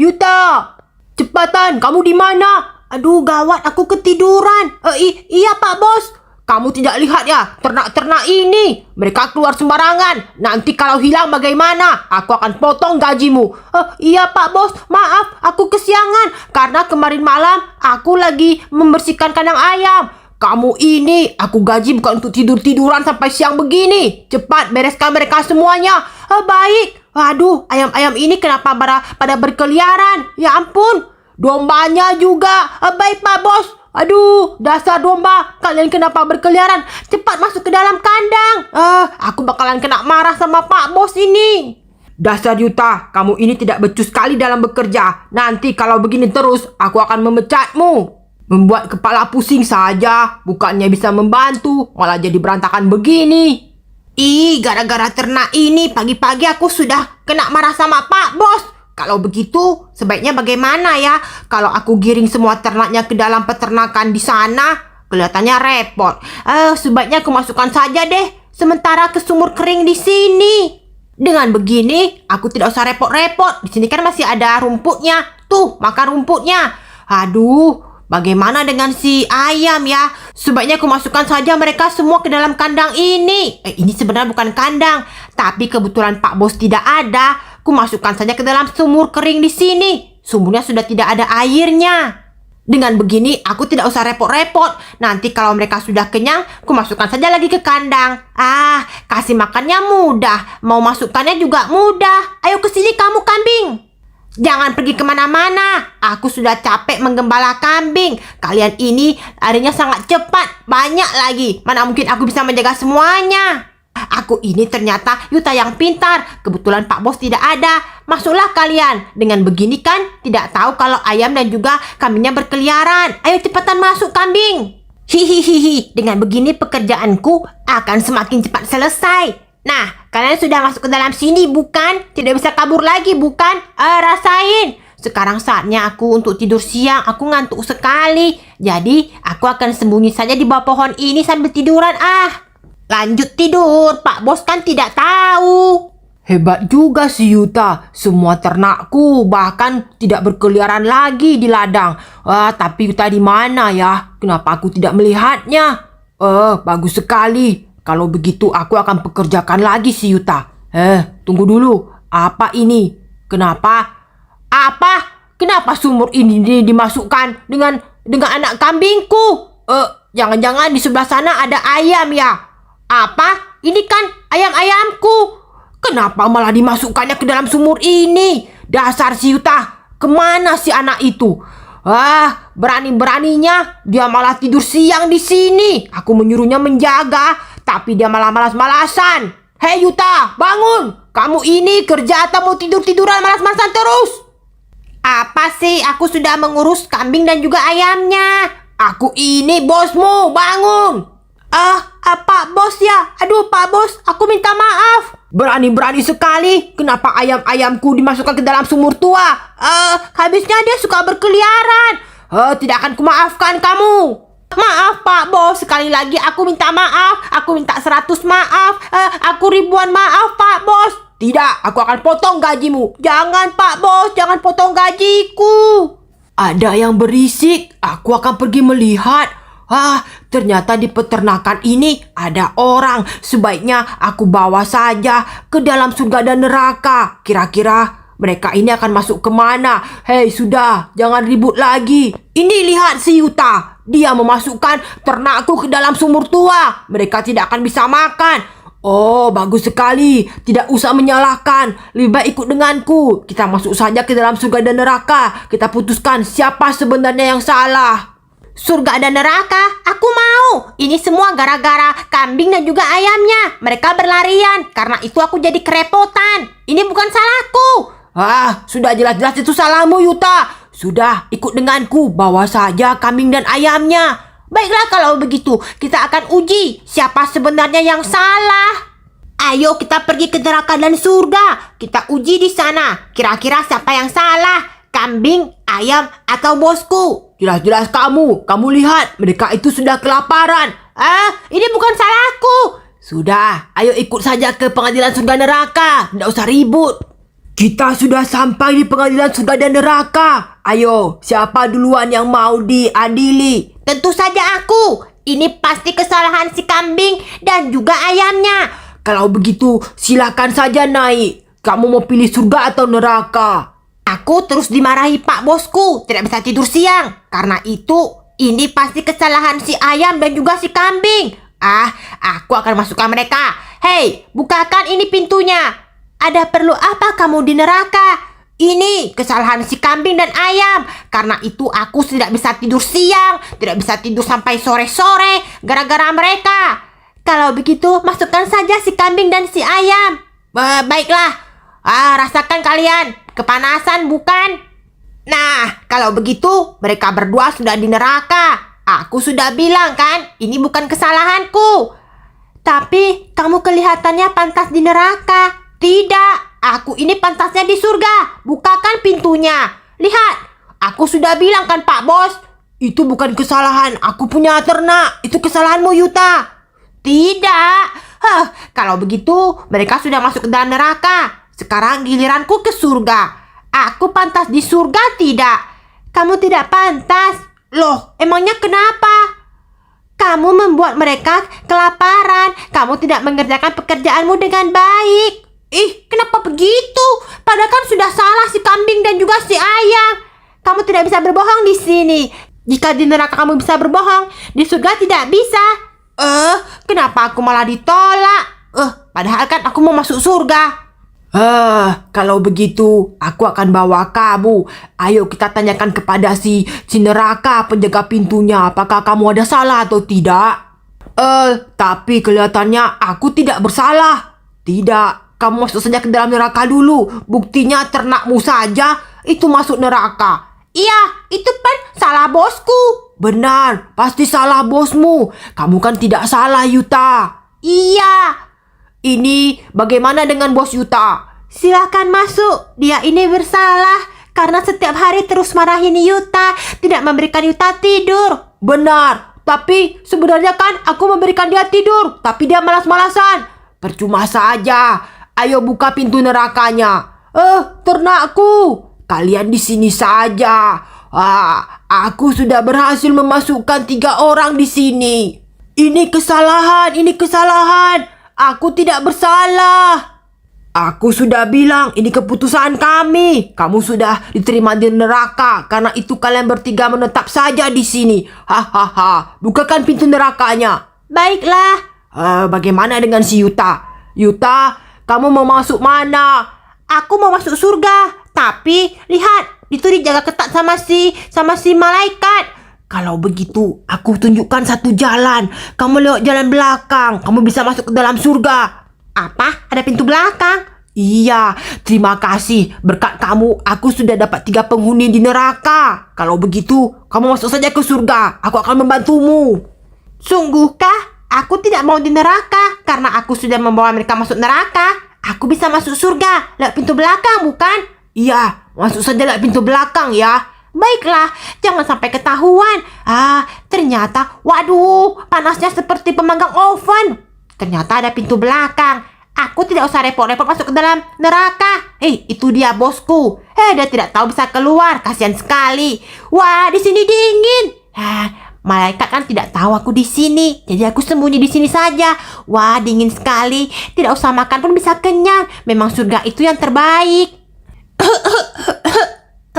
cepatan, kamu di mana? Aduh gawat, aku ketiduran. Iya Pak Bos. Kamu tidak lihat ya, ternak-ternak ini. Mereka keluar sembarangan. Nanti kalau hilang bagaimana? Aku akan potong gajimu. Iya Pak Bos, maaf, aku kesiangan. Karena kemarin malam aku lagi membersihkan kandang ayam. Kamu ini, aku gaji bukan untuk tidur-tiduran sampai siang begini. Cepat bereskan mereka semuanya. Baik. Aduh, ayam-ayam ini kenapa pada berkeliaran? Ya ampun, dombanya juga. Baik Pak Bos. Aduh, dasar domba, kalian kenapa berkeliaran? Cepat masuk ke dalam kandang. Aku bakalan kena marah sama Pak Bos ini. Dasar Yuta, kamu ini tidak becus sekali dalam bekerja. Nanti kalau begini terus, aku akan memecatmu. Membuat kepala pusing saja, bukannya bisa membantu, malah jadi berantakan begini. Gara-gara ternak ini, pagi-pagi aku sudah kena marah sama Pak Bos. Kalau begitu, sebaiknya bagaimana ya? Kalau aku giring semua ternaknya ke dalam peternakan di sana, kelihatannya repot. Sebaiknya aku masukkan saja deh, sementara ke sumur kering di sini. Dengan begini, aku tidak usah repot-repot. Di sini kan masih ada rumputnya. Tuh, makan rumputnya. Aduh, bagaimana dengan si ayam ya? Sebaiknya aku masukkan saja mereka semua ke dalam kandang ini. Ini sebenarnya bukan kandang, tapi kebetulan Pak Bos tidak ada. Aku masukkan saja ke dalam sumur kering di sini. Sumurnya sudah tidak ada airnya. Dengan begini, aku tidak usah repot-repot. Nanti kalau mereka sudah kenyang, aku masukkan saja lagi ke kandang. Kasih makannya mudah. Mau masukkannya juga mudah. Ayo ke sini kamu kambing. Jangan pergi kemana-mana. Aku sudah capek menggembala kambing. Kalian ini larinya sangat cepat. Banyak lagi. Mana mungkin aku bisa menjaga semuanya. Aku ini ternyata Yuta yang pintar. Kebetulan Pak Bos tidak ada. Masuklah kalian. Dengan begini kan tidak tahu kalau ayam dan juga kambingnya berkeliaran. Ayo cepetan masuk kambing. Hihihihi. Dengan begini pekerjaanku akan semakin cepat selesai. Nah, kalian sudah masuk ke dalam sini bukan? Tidak bisa kabur lagi bukan? Rasain. Sekarang saatnya aku untuk tidur siang. Aku ngantuk sekali. Jadi aku akan sembunyi saja di bawah pohon ini sambil tiduran. Lanjut tidur, Pak Bos kan tidak tahu. Hebat juga si Yuta. Semua ternakku bahkan tidak berkeliaran lagi di ladang. Tapi Yuta di mana ya? Kenapa aku tidak melihatnya? Bagus sekali. Kalau begitu aku akan pekerjakan lagi si Yuta. Tunggu dulu. Apa ini? Kenapa? Kenapa sumur ini dimasukkan dengan anak kambingku? Jangan-jangan di sebelah sana ada ayam ya? Apa? Ini kan ayam-ayamku. Kenapa malah dimasukkannya ke dalam sumur ini? Dasar si Yuta. Kemana si anak itu? Berani-beraninya dia malah tidur siang di sini. Aku menyuruhnya menjaga, tapi dia malah malas-malasan. Hei Yuta, bangun. Kamu ini kerja atau mau tidur-tiduran malas-malasan terus? Apa sih? Aku sudah mengurus kambing dan juga ayamnya. Aku ini bosmu, bangun. Pak Bos ya? Aduh Pak Bos, aku minta maaf. Berani-berani sekali. Kenapa ayam-ayamku dimasukkan ke dalam sumur tua? Habisnya dia suka berkeliaran. Tidak akan kumaafkan kamu. Maaf Pak Bos, sekali lagi aku minta maaf. Aku minta 100 maaf. Aku ribuan maaf Pak Bos. Tidak, aku akan potong gajimu. Jangan Pak Bos, jangan potong gajiku. Ada yang berisik. Aku akan pergi melihat. Ternyata di peternakan ini ada orang. Sebaiknya aku bawa saja ke dalam surga dan neraka. Kira-kira mereka ini akan masuk kemana? Hei, sudah, jangan ribut lagi. Ini lihat si Yuta. Dia memasukkan ternakku ke dalam sumur tua. Mereka tidak akan bisa makan. Oh, bagus sekali. Tidak usah menyalahkan. Lebih baik ikut denganku. Kita masuk saja ke dalam surga dan neraka. Kita putuskan siapa sebenarnya yang salah. Surga dan neraka, aku mau. Ini semua gara-gara kambing dan juga ayamnya. Mereka berlarian. Karena itu aku jadi kerepotan. Ini bukan salahku. Sudah jelas-jelas itu salahmu Yuta. Sudah, ikut denganku. Bawa saja kambing dan ayamnya. Baiklah kalau begitu. Kita akan uji siapa sebenarnya yang salah. Ayo kita pergi ke neraka dan surga. Kita uji di sana. Kira-kira siapa yang salah? Kambing, ayam, atau bosku? Jelas-jelas kamu. Kamu lihat, mereka itu sudah kelaparan. Ini bukan salahku. Sudah, ayo ikut saja ke pengadilan surga neraka. Tidak usah ribut. Kita sudah sampai di pengadilan surga dan neraka. Ayo, siapa duluan yang mau diadili? Tentu saja aku. Ini pasti kesalahan si kambing dan juga ayamnya. Kalau begitu, silakan saja naik. Kamu mau pilih surga atau neraka? Aku terus dimarahi Pak Bosku. Tidak bisa tidur siang. Karena itu, ini pasti kesalahan si ayam dan juga si kambing. Aku akan masukkan mereka. Hei, bukakan ini pintunya. Ada perlu apa kamu di neraka? Ini kesalahan si kambing dan ayam. Karena itu aku tidak bisa tidur siang, tidak bisa tidur sampai sore-sore gara-gara mereka. Kalau begitu, masukkan saja si kambing dan si ayam. Baiklah. Rasakan kalian kepanasan bukan? Nah, kalau begitu mereka berdua sudah di neraka. Aku sudah bilang kan, ini bukan kesalahanku. Tapi kamu kelihatannya pantas di neraka. Tidak, aku ini pantasnya di surga. Bukakan pintunya. Lihat, aku sudah bilang kan Pak Bos. Itu bukan kesalahan, aku punya ternak. Itu kesalahanmu Yuta. Tidak. Kalau begitu, mereka sudah masuk ke dalam neraka. Sekarang giliranku ke surga. Aku pantas di surga tidak? Kamu tidak pantas. Loh, emangnya kenapa? Kamu membuat mereka kelaparan. Kamu tidak mengerjakan pekerjaanmu dengan baik. Kenapa begitu? Padahal kan sudah salah si kambing dan juga si ayam. Kamu tidak bisa berbohong di sini. Jika di neraka kamu bisa berbohong, di surga tidak bisa. Kenapa aku malah ditolak? Padahal kan aku mau masuk surga. Kalau begitu, aku akan bawa kamu. Ayo kita tanyakan kepada si neraka penjaga pintunya, apakah kamu ada salah atau tidak? Tapi kelihatannya aku tidak bersalah. Tidak, kamu masuk saja ke dalam neraka dulu. Buktinya ternakmu saja itu masuk neraka. Iya, itu kan salah bosku. Benar, pasti salah bosmu. Kamu kan tidak salah, Yuta. Iya. Ini bagaimana dengan bos Yuta? Silakan masuk. Dia ini bersalah karena setiap hari terus marahin Yuta, tidak memberikan Yuta tidur. Benar, tapi sebenarnya kan aku memberikan dia tidur, tapi dia malas-malasan. Percuma saja. Ayo buka pintu nerakanya. Ternakku, kalian di sini saja. Aku sudah berhasil memasukkan 3 orang di sini. Ini kesalahan. Aku tidak bersalah. Aku sudah bilang ini keputusan kami. Kamu sudah diterima di neraka. Karena itu kalian bertiga menetap saja di sini. Hahaha. Bukakan pintu nerakanya. Baiklah. Bagaimana dengan si Yuta? Yuta, kamu mau masuk mana? Aku mau masuk surga. Tapi lihat, itu dijaga ketat sama si malaikat. Kalau begitu, aku tunjukkan satu jalan. Kamu lewat jalan belakang. Kamu bisa masuk ke dalam surga. Apa? Ada pintu belakang? Iya, terima kasih. Berkat kamu, aku sudah dapat 3 penghuni di neraka. Kalau begitu, kamu masuk saja ke surga. Aku akan membantumu. Sungguhkah? Aku tidak mau di neraka. Karena aku sudah membawa mereka masuk neraka. Aku bisa masuk surga lewat pintu belakang, bukan? Iya, masuk saja lewat pintu belakang ya. Baiklah, jangan sampai ketahuan. Ternyata, waduh, panasnya seperti pemanggang oven. Ternyata ada pintu belakang. Aku tidak usah repot-repot masuk ke dalam neraka. Itu dia bosku. Dia tidak tahu bisa keluar. Kasihan sekali. Wah, di sini dingin. Malaikat kan tidak tahu aku di sini. Jadi aku sembunyi di sini saja. Wah, dingin sekali. Tidak usah makan pun bisa kenyang. Memang surga itu yang terbaik.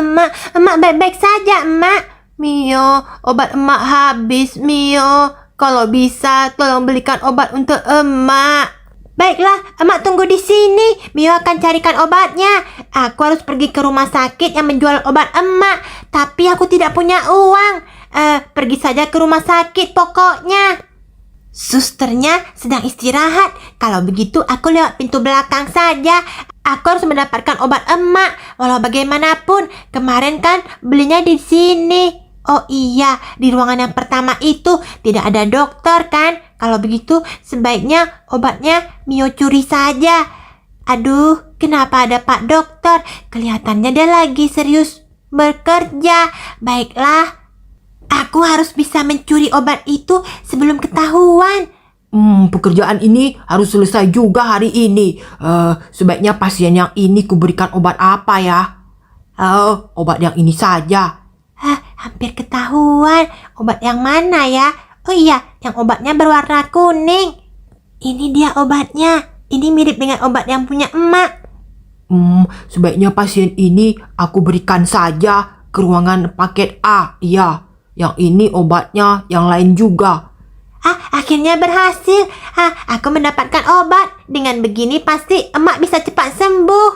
Emak baik-baik saja, emak. Mio, obat emak habis, Mio. Kalau bisa, tolong belikan obat untuk emak. Baiklah, emak tunggu di sini. Mio akan carikan obatnya. Aku harus pergi ke rumah sakit yang menjual obat emak. Tapi aku tidak punya uang. Pergi saja ke rumah sakit pokoknya. Susternya sedang istirahat. Kalau begitu aku lewat pintu belakang saja. Aku harus mendapatkan obat emak. Walau bagaimanapun, kemarin kan belinya di sini. Oh iya, di ruangan yang pertama itu tidak ada dokter kan? Kalau begitu sebaiknya obatnya Mio curi saja. Aduh, kenapa ada Pak Dokter? Kelihatannya dia lagi serius bekerja. Baiklah, aku harus bisa mencuri obat itu sebelum ketahuan. Pekerjaan ini harus selesai juga hari ini. Sebaiknya pasien yang ini kuberikan obat apa ya? Obat yang ini saja. Hampir ketahuan. Obat yang mana ya? Oh iya, yang obatnya berwarna kuning. Ini dia obatnya. Ini mirip dengan obat yang punya emak. Sebaiknya pasien ini aku berikan saja ke ruangan paket A. Iya, yang ini obatnya yang lain juga. Akhirnya berhasil. Aku mendapatkan obat. Dengan begini pasti emak bisa cepat sembuh.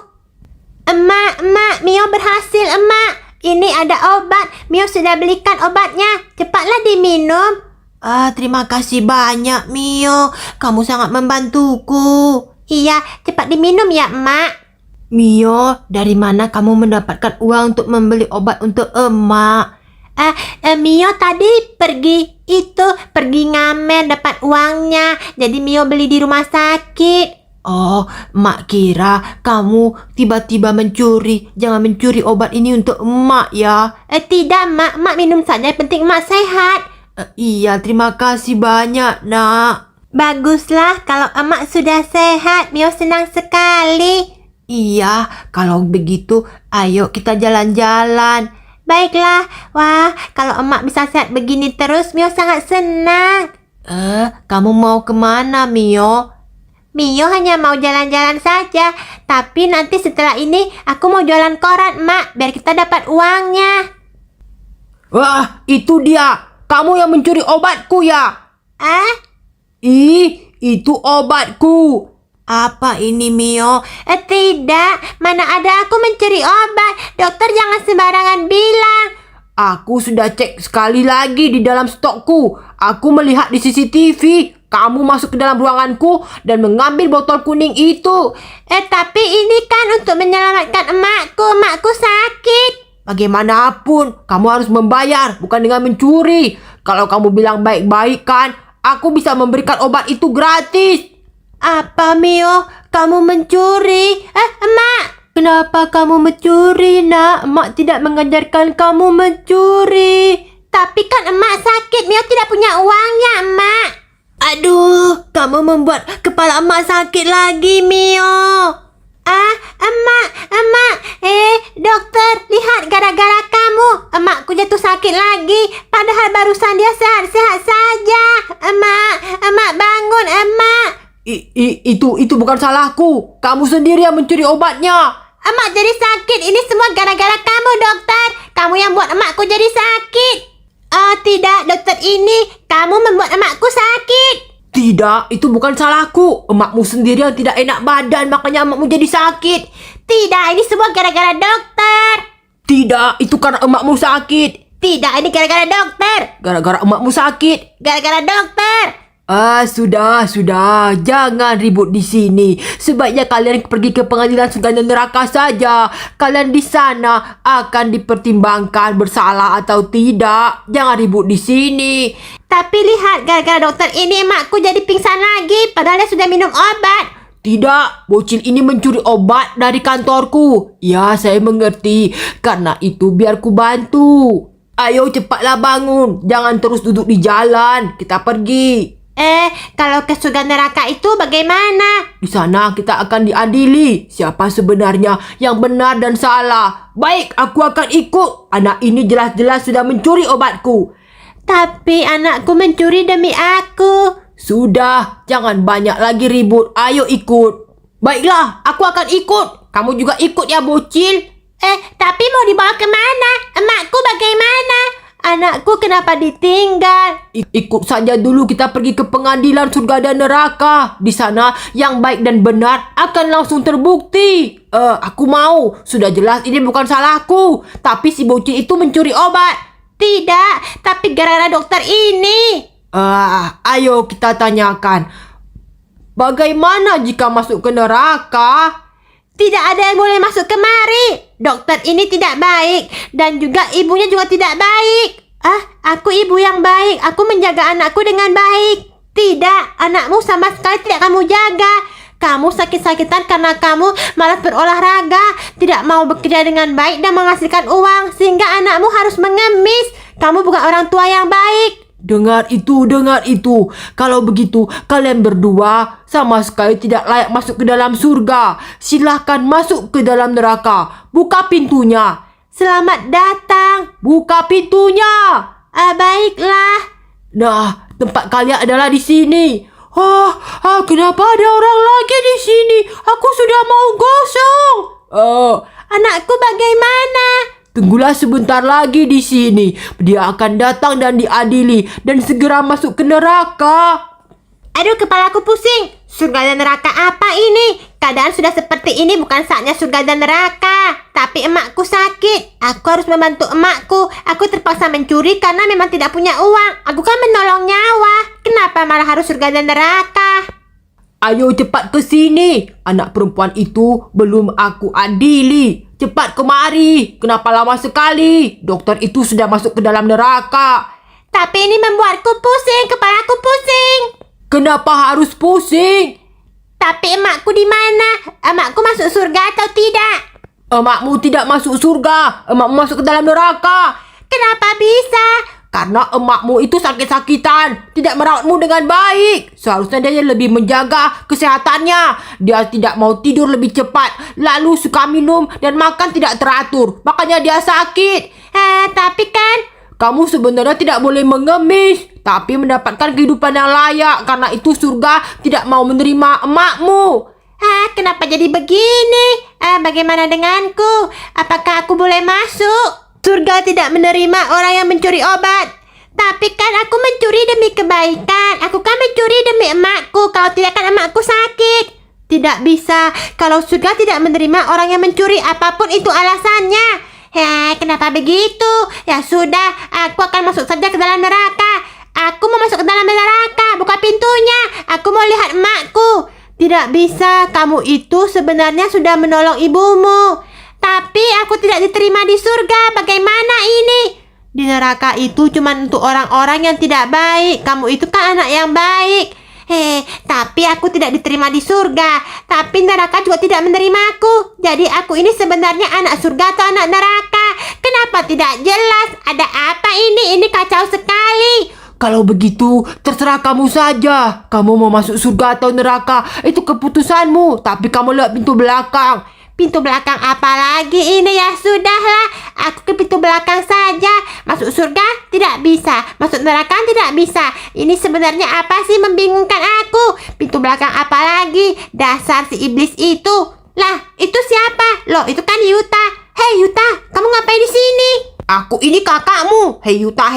Emak, Mio berhasil, emak. Ini ada obat. Mio sudah belikan obatnya. Cepatlah diminum. Terima kasih banyak, Mio. Kamu sangat membantuku. Iya, cepat diminum ya, emak. Mio, dari mana kamu mendapatkan uang untuk membeli obat untuk emak? Mio tadi pergi ngamen dapat uangnya. Jadi Mio beli di rumah sakit. Oh, emak kira kamu tiba-tiba mencuri. Jangan mencuri obat ini untuk emak ya. Tidak, emak minum saja. Yang penting emak sehat. Iya, terima kasih banyak, nak. Baguslah kalau emak sudah sehat. Mio senang sekali. Iya, kalau begitu ayo kita jalan-jalan. Baiklah. Wah, kalau emak bisa sehat begini terus, Mio sangat senang. Kamu mau kemana, Mio? Mio hanya mau jalan-jalan saja. Tapi nanti setelah ini aku mau jualan koran, emak, biar kita dapat uangnya. Wah, itu dia. Kamu yang mencuri obatku ya? Itu obatku. Apa ini, Mio? Tidak, mana ada aku mencuri obat. Dokter jangan sembarangan bilang. Aku sudah cek sekali lagi di dalam stokku. Aku melihat di CCTV. Kamu masuk ke dalam ruanganku dan mengambil botol kuning itu. Tapi ini kan untuk menyelamatkan emakku. Emakku sakit. Bagaimanapun, kamu harus membayar, bukan dengan mencuri. Kalau kamu bilang baik-baik kan, aku bisa memberikan obat itu gratis. Apa, Mio? Kamu mencuri? Emak. Kenapa kamu mencuri, nak? Emak tidak mengajarkan kamu mencuri. Tapi kan emak sakit. Mio tidak punya uangnya, emak. Aduh, kamu membuat kepala emak sakit lagi, Mio. Emak. Dokter, lihat gara-gara kamu. Emakku jatuh sakit lagi. Padahal barusan dia sehat-sehat saja. Emak bangun, emak. Itu bukan salahku. Kamu sendiri yang mencuri obatnya. Emak jadi sakit. Ini semua gara-gara kamu, dokter. Kamu yang buat emakku jadi sakit. Tidak, dokter ini. Kamu membuat emakku sakit. Tidak, itu bukan salahku. Emakmu sendiri yang tidak enak badan, makanya emakmu jadi sakit. Tidak, ini semua gara-gara dokter. Tidak, itu karena emakmu sakit. Tidak, ini gara-gara dokter. Gara-gara emakmu sakit. Gara-gara dokter. Sudah. Jangan ribut di sini. Sebaiknya kalian pergi ke pengadilan surga dan neraka saja. Kalian di sana akan dipertimbangkan bersalah atau tidak. Jangan ribut di sini. Tapi lihat, gara-gara dokter ini emakku jadi pingsan lagi. Padahal dia sudah minum obat. Tidak, bocil ini mencuri obat dari kantorku. Ya, saya mengerti. Karena itu biar ku bantu. Ayo cepatlah bangun. Jangan terus duduk di jalan. Kita pergi. Kalau ke surga neraka itu bagaimana? Di sana kita akan diadili. Siapa sebenarnya yang benar dan salah. Baik, aku akan ikut. Anak ini jelas-jelas sudah mencuri obatku. Tapi anakku mencuri demi aku. Sudah, jangan banyak lagi ribut. Ayo ikut. Baiklah, aku akan ikut. Kamu juga ikut ya, bocil. Tapi mau dibawa kemana? Emakku bagaimana? Anakku kenapa ditinggal? Ikut saja dulu, kita pergi ke pengadilan surga dan neraka. Di sana yang baik dan benar akan langsung terbukti. Aku mau. Sudah jelas ini bukan salahku. Tapi si bocil itu mencuri obat. Tidak, tapi gara-gara dokter ini. Ayo kita tanyakan. Bagaimana jika masuk ke neraka? Tidak ada yang boleh masuk kemari. Dokter ini tidak baik. Dan juga ibunya juga tidak baik. Aku ibu yang baik. Aku menjaga anakku dengan baik. Tidak, anakmu sama sekali tidak kamu jaga. Kamu sakit-sakitan karena kamu malas berolahraga. Tidak mau bekerja dengan baik dan menghasilkan uang. Sehingga anakmu harus mengemis. Kamu bukan orang tua yang baik. Dengar itu. Kalau begitu, kalian berdua sama sekali tidak layak masuk ke dalam surga. Silahkan masuk ke dalam neraka. Buka pintunya. Selamat datang. Buka pintunya. Baiklah. Nah, tempat kalian adalah di sini. Kenapa ada orang lagi di sini? Aku sudah mau gosong. Anakku bagaimana? Tunggulah sebentar lagi di sini. Dia akan datang dan diadili dan segera masuk ke neraka. Aduh, kepalaku pusing. Surga dan neraka apa ini? Keadaan sudah seperti ini bukan saatnya surga dan neraka. Tapi emakku sakit. Aku harus membantu emakku. Aku terpaksa mencuri karena memang tidak punya uang. Aku kan menolong nyawa. Kenapa malah harus surga dan neraka? Ayo cepat ke sini. Anak perempuan itu belum aku adili. Cepat kemari. Kenapa lama sekali? Dokter itu sudah masuk ke dalam neraka. Tapi ini membuatku pusing. Kepalaku pusing. Kenapa harus pusing? Tapi emakku di mana? Emakku masuk surga atau tidak? Emakmu tidak masuk surga. Emakmu masuk ke dalam neraka. Kenapa bisa? Karena emakmu itu sakit-sakitan, tidak merawatmu dengan baik. Seharusnya dia lebih menjaga kesehatannya. Dia tidak mau tidur lebih cepat, lalu suka minum dan makan tidak teratur. Makanya dia sakit. Tapi kan Kamu sebenarnya tidak boleh mengemis, tapi mendapatkan kehidupan yang layak. Karena itu surga tidak mau menerima emakmu. Kenapa jadi begini? Bagaimana denganku? Apakah aku boleh masuk? Surga tidak menerima orang yang mencuri obat. Tapi kan aku mencuri demi kebaikan. Aku kan mencuri demi emakku. Kalau tidak kan emakku sakit. Tidak bisa. Kalau surga tidak menerima orang yang mencuri, apapun itu alasannya. Kenapa begitu? Ya sudah, aku akan masuk saja ke dalam neraka. Aku mau masuk ke dalam neraka. Buka pintunya. Aku mau lihat emakku. Tidak bisa. Kamu itu sebenarnya sudah menolong ibumu. Tapi aku tidak diterima di surga. Bagaimana ini? Di neraka itu cuma untuk orang-orang yang tidak baik. Kamu itu kan anak yang baik. Tapi aku tidak diterima di surga. Tapi neraka juga tidak menerimaku. Jadi aku ini sebenarnya anak surga atau anak neraka? Kenapa tidak jelas? Ada apa ini? Ini kacau sekali. Kalau begitu, terserah kamu saja. Kamu mau masuk surga atau neraka, itu keputusanmu. Tapi kamu lihat pintu belakang. Pintu belakang apa lagi ini? Ya sudahlah, aku ke pintu belakang saja. Masuk surga tidak bisa, masuk neraka tidak bisa. Ini sebenarnya apa sih membingungkan aku? Pintu belakang apa lagi? Dasar si iblis itu. Lah, itu siapa? Loh, itu kan Yuta. Hei Yuta, kamu ngapain di sini? Aku ini kakakmu. Hei Yuta,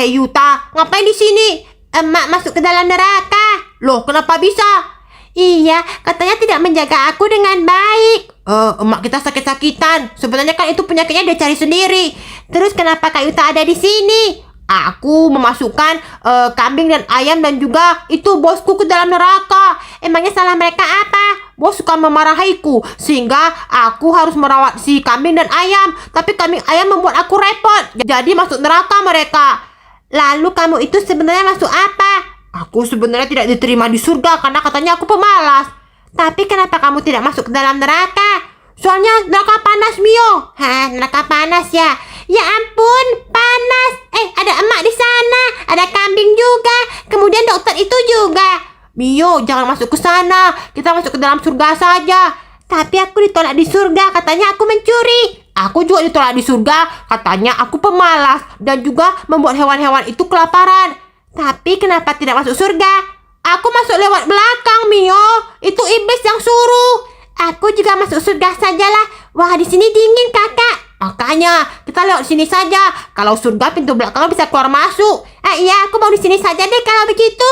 ngapain di sini? Emak masuk ke dalam neraka. Loh, kenapa bisa? Iya, katanya tidak menjaga aku dengan baik. Emak kita sakit-sakitan. Sebenarnya kan itu penyakitnya dia cari sendiri. Terus kenapa Kak Yuta ada di sini? Aku memasukkan kambing dan ayam dan juga itu bosku ke dalam neraka. Emangnya salah mereka apa? Bos suka memarahiku sehingga aku harus merawat si kambing dan ayam. Tapi kambing ayam membuat aku repot. Jadi masuk neraka mereka. Lalu kamu itu sebenarnya masuk apa? Aku sebenarnya tidak diterima di surga karena katanya aku pemalas. Tapi kenapa kamu tidak masuk ke dalam neraka? Soalnya neraka panas, Mio. Neraka panas ya? Ya ampun, panas. Ada emak di sana. Ada kambing juga. Kemudian dokter itu juga. Mio, jangan masuk ke sana. Kita masuk ke dalam surga saja. Tapi aku ditolak di surga. Katanya aku mencuri. Aku juga ditolak di surga. Katanya aku pemalas. Dan juga membuat hewan-hewan itu kelaparan. Tapi kenapa tidak masuk surga? Aku masuk lewat belakang, Mio. Itu iblis yang suruh. Aku juga masuk surga sajalah. Wah, di sini dingin, Kakak. Makanya kita lewat sini saja. Kalau surga pintu belakang bisa keluar masuk. Iya, aku mau di sini saja deh kalau begitu.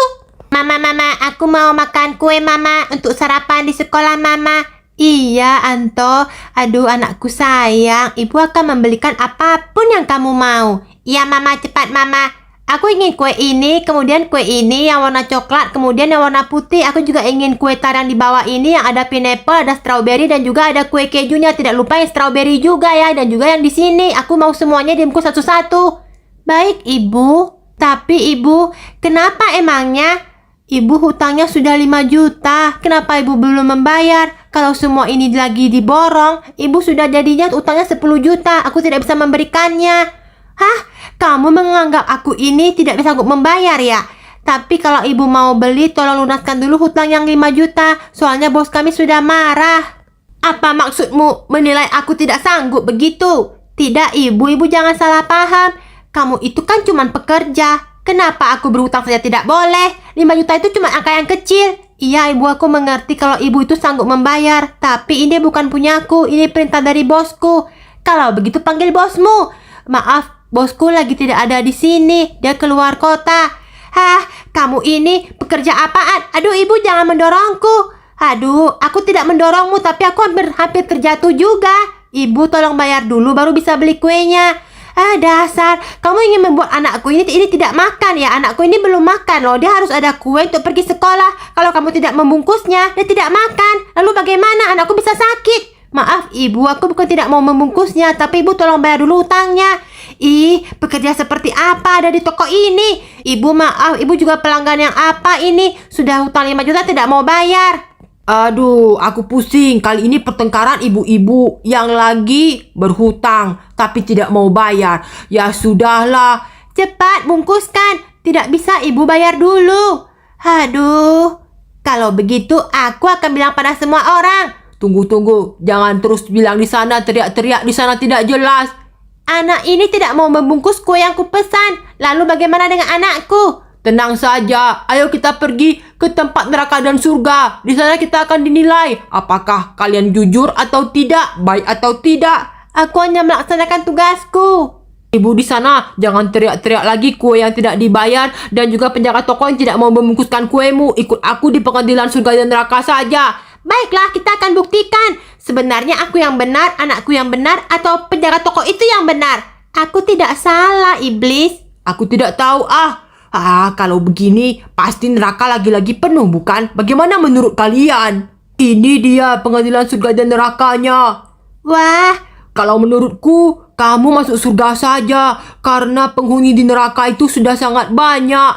Mama, aku mau makan kue Mama untuk sarapan di sekolah Mama. Iya, Anto. Aduh, anakku sayang. Ibu akan membelikan apapun yang kamu mau. Iya, Mama, cepat Mama. Aku ingin kue ini, kemudian kue ini yang warna coklat, kemudian yang warna putih. Aku juga ingin kue tar yang di bawah ini yang ada pineapple, ada strawberry, dan juga ada kue kejunya. Tidak lupa yang strawberry juga ya, dan juga yang di sini. Aku mau semuanya diemku satu-satu. Baik, Ibu. Tapi Ibu, kenapa emangnya? Ibu hutangnya sudah 5 juta. Kenapa Ibu belum membayar? Kalau semua ini lagi diborong, Ibu sudah jadinya utangnya 10 juta. Aku tidak bisa memberikannya. Kamu menganggap aku ini tidak bisa membayar ya? Tapi kalau Ibu mau beli, tolong lunaskan dulu hutang yang 5 juta. Soalnya bos kami sudah marah. Apa maksudmu menilai aku tidak sanggup begitu? Tidak, Ibu jangan salah paham. Kamu itu kan cuma pekerja. Kenapa aku berhutang saja tidak boleh? 5 juta itu cuma angka yang kecil. Iya, Ibu, aku mengerti kalau Ibu itu sanggup membayar. Tapi ini bukan punyaku, ini perintah dari bosku. Kalau begitu panggil bosmu. Maaf, bosku lagi tidak ada di sini. Dia keluar kota. Hah, kamu ini pekerja apaan? Aduh, ibu jangan mendorongku. Aduh, aku tidak mendorongmu, tapi aku hampir terjatuh juga. Ibu tolong bayar dulu baru bisa beli kuenya. Ah, dasar, kamu ingin membuat anakku ini tidak makan ya? Anakku ini belum makan loh, dia harus ada kue untuk pergi sekolah. Kalau kamu tidak membungkusnya, dia tidak makan. Lalu bagaimana anakku bisa sakit? Maaf ibu, aku bukan tidak mau membungkusnya, tapi ibu tolong bayar dulu utangnya. Ih, pekerja seperti apa ada di toko ini? Ibu maaf, ibu juga pelanggan yang apa ini? Sudah hutang 5 juta tidak mau bayar. Aduh, aku pusing. Kali ini pertengkaran ibu-ibu yang lagi berhutang tapi tidak mau bayar. Ya sudahlah. Cepat bungkuskan. Tidak bisa ibu bayar dulu. Aduh. Kalau begitu aku akan bilang pada semua orang. Tunggu. Jangan terus bilang di sana, teriak-teriak di sana tidak jelas. Anak ini tidak mau membungkus kue yang kupesan. Lalu bagaimana dengan anakku? Tenang saja, ayo kita pergi ke tempat neraka dan surga. Di sana kita akan dinilai apakah kalian jujur atau tidak, baik atau tidak. Aku hanya melaksanakan tugasku. Ibu di sana, jangan teriak-teriak lagi kue yang tidak dibayar dan juga penjaga toko yang tidak mau membungkuskan kuemu. Ikut aku di pengadilan surga dan neraka saja. Baiklah, kita akan buktikan. Sebenarnya aku yang benar, anakku yang benar, atau penjaga toko itu yang benar. Aku tidak salah, iblis. Aku tidak tahu kalau begini pasti neraka lagi-lagi penuh bukan? Bagaimana menurut kalian? Ini dia pengadilan surga dan nerakanya. Wah, kalau menurutku kamu masuk surga saja karena penghuni di neraka itu sudah sangat banyak.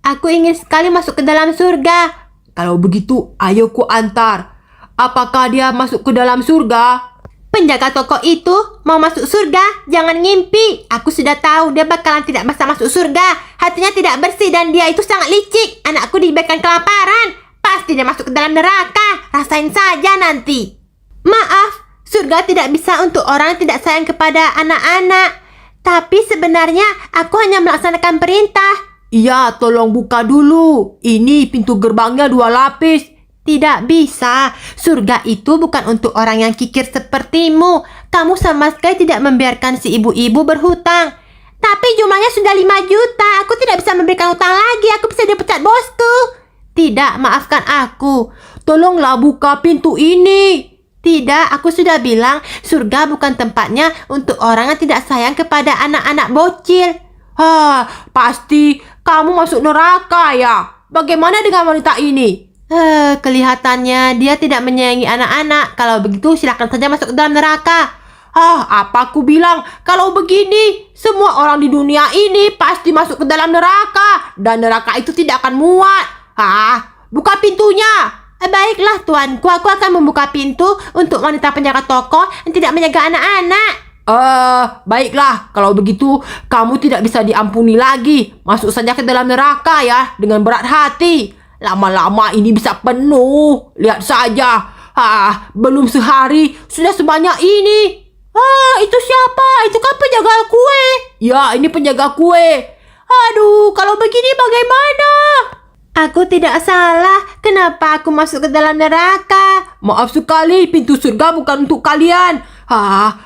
Aku ingin sekali masuk ke dalam surga. Kalau begitu, ayo ku antar. Apakah dia masuk ke dalam surga? Penjaga toko itu mau masuk surga, jangan ngimpi. Aku sudah tahu dia bakalan tidak bisa masuk surga. Hatinya tidak bersih dan dia itu sangat licik. Anakku dibiarkan kelaparan. Pasti dia masuk ke dalam neraka. Rasain saja nanti. Maaf, surga tidak bisa untuk orang yang tidak sayang kepada anak-anak. Tapi sebenarnya aku hanya melaksanakan perintah. Iya, tolong buka dulu. Ini pintu gerbangnya 2 lapis. Tidak bisa. Surga itu bukan untuk orang yang kikir sepertimu. Kamu sama sekali tidak membiarkan si ibu-ibu berhutang. Tapi jumlahnya sudah 5 juta. Aku tidak bisa memberikan hutang lagi. Aku bisa dipecat bosku. Tidak, maafkan aku. Tolonglah buka pintu ini. Tidak, aku sudah bilang surga bukan tempatnya untuk orang yang tidak sayang kepada anak-anak bocil. Pasti kamu masuk neraka ya. Bagaimana dengan wanita ini? Kelihatannya dia tidak menyayangi anak-anak. Kalau begitu silakan saja masuk ke dalam neraka. Apa aku bilang? Kalau begini, semua orang di dunia ini pasti masuk ke dalam neraka. Dan neraka itu tidak akan muat. Buka pintunya. Baiklah tuanku, aku akan membuka pintu untuk wanita penjaga toko yang tidak menjaga anak-anak. Baiklah. Kalau begitu, kamu tidak bisa diampuni lagi. Masuk saja ke dalam neraka ya, dengan berat hati. Lama-lama ini bisa penuh. Lihat saja. Belum sehari sudah sebanyak ini. Itu siapa? Itu kan penjaga kue. Ya, ini penjaga kue. Aduh, kalau begini bagaimana? Aku tidak salah. Kenapa aku masuk ke dalam neraka? Maaf sekali, pintu surga bukan untuk kalian.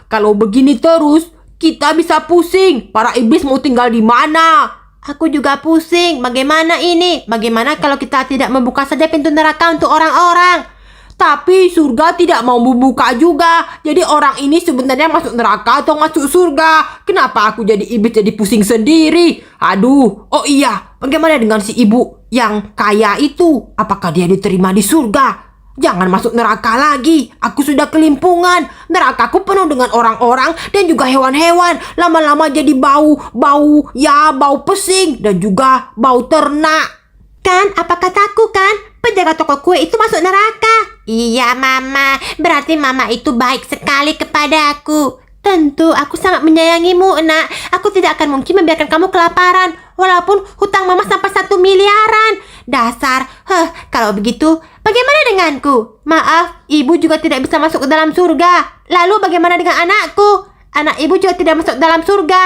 Kalau begini terus, kita bisa pusing. Para iblis mau tinggal di mana? Aku juga pusing. Bagaimana ini? Bagaimana kalau kita tidak membuka saja pintu neraka untuk orang-orang? Tapi surga tidak mau membuka juga. Jadi orang ini sebenarnya masuk neraka atau masuk surga? Kenapa aku jadi iblis jadi pusing sendiri? Aduh, oh iya. Bagaimana dengan si ibu yang kaya itu? Apakah dia diterima di surga? Jangan masuk neraka lagi. Aku sudah kelimpungan. Nerakaku penuh dengan orang-orang dan juga hewan-hewan. Lama-lama jadi bau pesing dan juga bau ternak. Kan, apa kataku kan? Penjaga toko kue itu masuk neraka. Iya, Mama. Berarti Mama itu baik sekali kepadaku. Tentu, aku sangat menyayangimu, Nak. Aku tidak akan mungkin membiarkan kamu kelaparan. Walaupun hutang Mama sampai 1 miliaran. Dasar. Kalau begitu, bagaimana denganku? Maaf, ibu juga tidak bisa masuk ke dalam surga. Lalu bagaimana dengan anakku? Anak ibu juga tidak masuk dalam surga.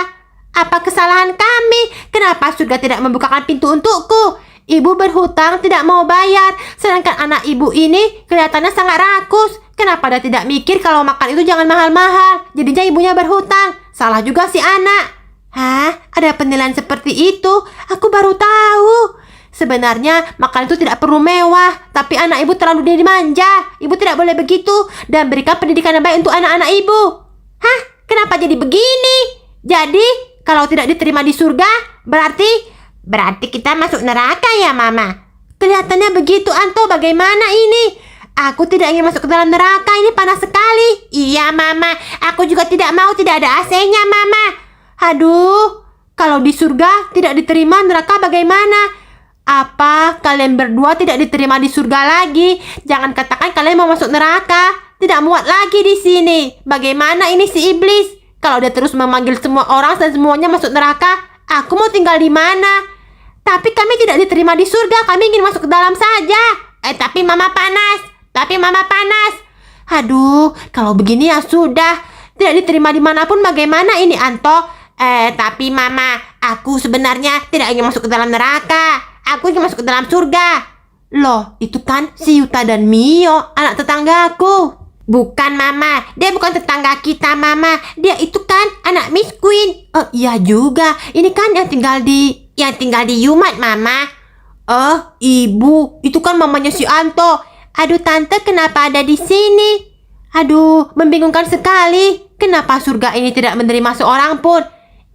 Apa kesalahan kami? Kenapa surga tidak membukakan pintu untukku? Ibu berhutang tidak mau bayar. Sedangkan anak ibu ini kelihatannya sangat rakus. Kenapa dia tidak mikir kalau makan itu jangan mahal-mahal? Jadinya ibunya berhutang. Salah juga si anak. Hah? Ada penilaian seperti itu? Aku baru tahu. Sebenarnya makan itu tidak perlu mewah, tapi anak ibu terlalu dimanja. Ibu tidak boleh begitu dan berikan pendidikan yang baik untuk anak-anak ibu. Hah? Kenapa jadi begini? Jadi, kalau tidak diterima di surga, berarti kita masuk neraka ya, Mama? Kelihatannya begitu, Anto. Bagaimana ini? Aku tidak ingin masuk ke dalam neraka, ini panas sekali. Iya, Mama. Aku juga tidak mau, tidak ada AC-nya, Mama. Aduh, kalau di surga tidak diterima, neraka bagaimana? Apa kalian berdua tidak diterima di surga lagi? Jangan katakan kalian mau masuk neraka. Tidak muat lagi di sini. Bagaimana ini si iblis? Kalau dia terus memanggil semua orang dan semuanya masuk neraka, aku mau tinggal di mana? Tapi kami tidak diterima di surga. Kami ingin masuk ke dalam saja. Tapi Mama panas. Aduh, kalau begini ya sudah. Tidak diterima dimanapun bagaimana ini, Anto? Tapi Mama, aku sebenarnya tidak ingin masuk ke dalam neraka. Aku ingin masuk ke dalam surga. Loh, itu kan si Yuta dan Mio, anak tetanggaku. Bukan, Mama. Dia bukan tetangga kita, Mama. Dia itu kan anak Miss Queen. Oh, iya juga. Ini kan yang tinggal di Yumat, Mama. Oh, Ibu. Itu kan mamanya si Anto. Aduh, Tante, kenapa ada di sini? Aduh, membingungkan sekali. Kenapa surga ini tidak menerima seorang pun?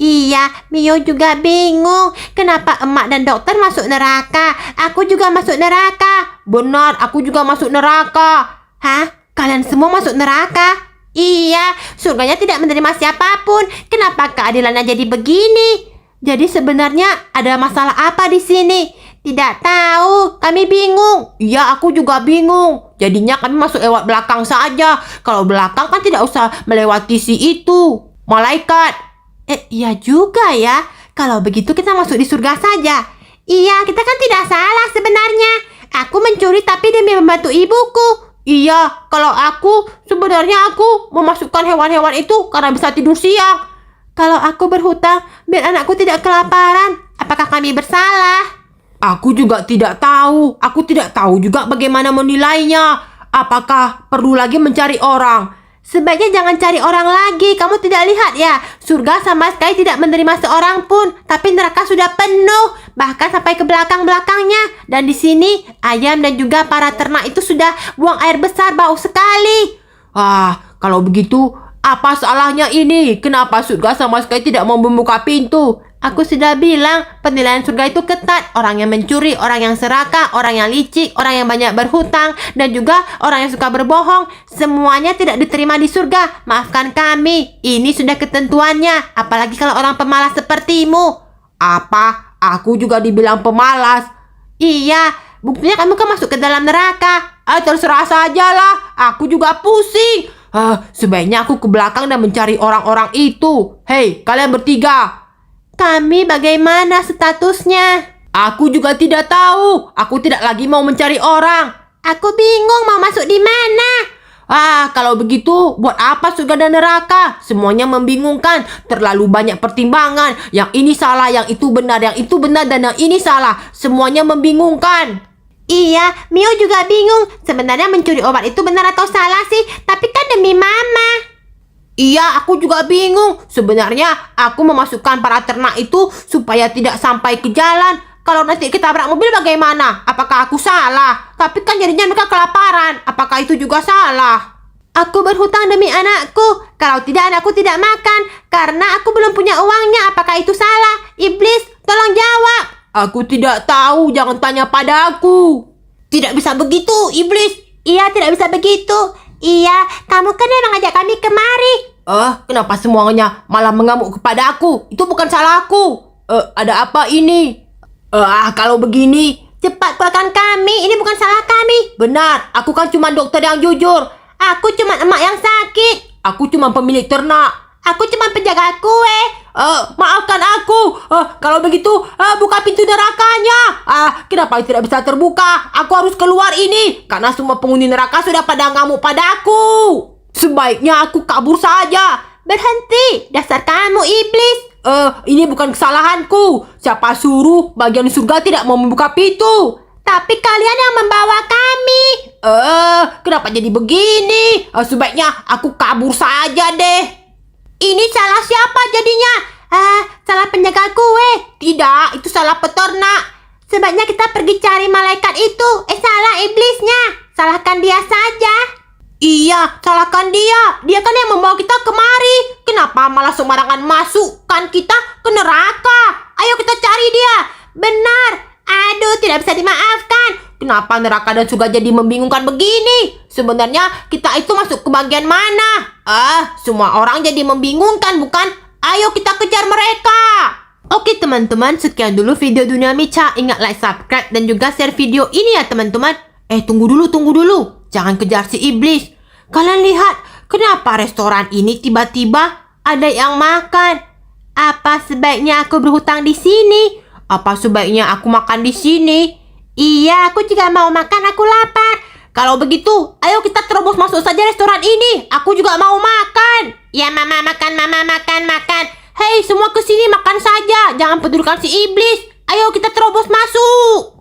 Iya, Mio juga bingung. Kenapa emak dan dokter masuk neraka? Aku juga masuk neraka. Benar, aku juga masuk neraka. Hah? Kalian semua masuk neraka? Iya, surganya tidak menerima siapapun. Kenapa keadilannya jadi begini? Jadi sebenarnya ada masalah apa di sini? Tidak tahu, kami bingung. Iya, aku juga bingung. Jadinya kami masuk lewat belakang saja. Kalau belakang kan tidak usah melewati si itu, malaikat. Iya juga ya. Kalau begitu kita masuk di surga saja. Iya, kita kan tidak salah sebenarnya. Aku mencuri tapi demi membantu ibuku. Iya, kalau sebenarnya aku memasukkan hewan-hewan itu karena bisa tidur siang. Kalau aku berhutang biar anakku tidak kelaparan, apakah kami bersalah? Aku juga tidak tahu. Aku tidak tahu juga bagaimana menilainya. Apakah perlu lagi mencari orang? Sebaiknya jangan cari orang lagi. Kamu tidak lihat ya, surga sama sekali tidak menerima seorang pun, tapi neraka sudah penuh, bahkan sampai ke belakang-belakangnya. Dan di sini ayam dan juga para ternak itu sudah buang air besar, bau sekali. Kalau begitu apa salahnya ini? Kenapa surga sama sekali tidak mau membuka pintu? Aku sudah bilang, penilaian surga itu ketat. Orang yang mencuri, orang yang serakah, orang yang licik, orang yang banyak berhutang, dan juga orang yang suka berbohong. Semuanya tidak diterima di surga. Maafkan kami, ini sudah ketentuannya. Apalagi kalau orang pemalas sepertimu. Apa? Aku juga dibilang pemalas? Iya, buktinya kamu kan masuk ke dalam neraka. Terserah sajalah, aku juga pusing. Sebaiknya aku ke belakang dan mencari orang-orang itu. Hei, kalian bertiga. Kami bagaimana statusnya? Aku juga tidak tahu. Aku tidak lagi mau mencari orang. Aku bingung mau masuk di mana. Kalau begitu buat apa surga dan neraka? Semuanya membingungkan. Terlalu banyak pertimbangan. Yang ini salah, yang itu benar, dan yang ini salah. Semuanya membingungkan. Iya, Mio juga bingung. Sebenarnya mencuri obat itu benar atau salah sih? Tapi kan demi Mama. Iya, aku juga bingung. Sebenarnya aku memasukkan para ternak itu supaya tidak sampai ke jalan. Kalau nanti ketabrak mobil bagaimana? Apakah aku salah? Tapi kan jadinya mereka kelaparan. Apakah itu juga salah? Aku berhutang demi anakku. Kalau tidak, anakku tidak makan. Karena aku belum punya uangnya. Apakah itu salah? Iblis, tolong jawab. Aku tidak tahu. Jangan tanya padaku. Tidak bisa begitu, iblis. Iya, tidak bisa begitu. Iya, kamu kan yang mengajak kami kemari. Kenapa semuanya malah mengamuk kepada aku? Itu bukan salahku. Ada apa ini? Kalau begini, cepat keluarkan kami. Ini bukan salah kami. Benar, aku kan cuma dokter yang jujur. Aku cuma emak yang sakit. Aku cuma pemilik ternak. Aku cuma penjaga kue. Maafkan aku. Kalau begitu, buka pintu nerakanya. Kenapa tidak bisa terbuka? Aku harus keluar ini. Karena semua penghuni neraka sudah pada ngamuk padaku. Sebaiknya aku kabur saja. Berhenti, dasar kamu iblis. Ini bukan kesalahanku. Siapa suruh bagian surga tidak mau membuka pintu? Tapi kalian yang membawa kami. Kenapa jadi begini? Sebaiknya aku kabur saja deh. Ini salah siapa jadinya? Salah penjaga kue. Tidak, itu salah peternak. Sebaiknya kita pergi cari malaikat itu. Salah iblisnya. Salahkan dia saja. Iya, salahkan dia. Dia kan yang membawa kita kemari. Kenapa malah sembarangan masukkan kita ke neraka? Ayo kita cari dia. Benar. Aduh, tidak bisa dimaafkan. Kenapa neraka dan surga jadi membingungkan begini? Sebenarnya kita itu masuk ke bagian mana? Semua orang jadi membingungkan, bukan? Ayo kita kejar mereka. Oke teman-teman, sekian dulu video Dunia Mica. Ingat like, subscribe, dan juga share video ini ya teman-teman. Tunggu dulu. Jangan kejar si iblis. Kalian lihat, kenapa restoran ini tiba-tiba ada yang makan? Apa sebaiknya aku berhutang di sini? Apa sebaiknya aku makan di sini? Iya, aku juga mau makan, aku lapar. Kalau begitu, ayo kita terobos masuk saja restoran ini. Aku juga mau makan. Ya, mama makan. Hei, semua ke sini makan saja. Jangan pedulikan si iblis. Ayo kita terobos masuk.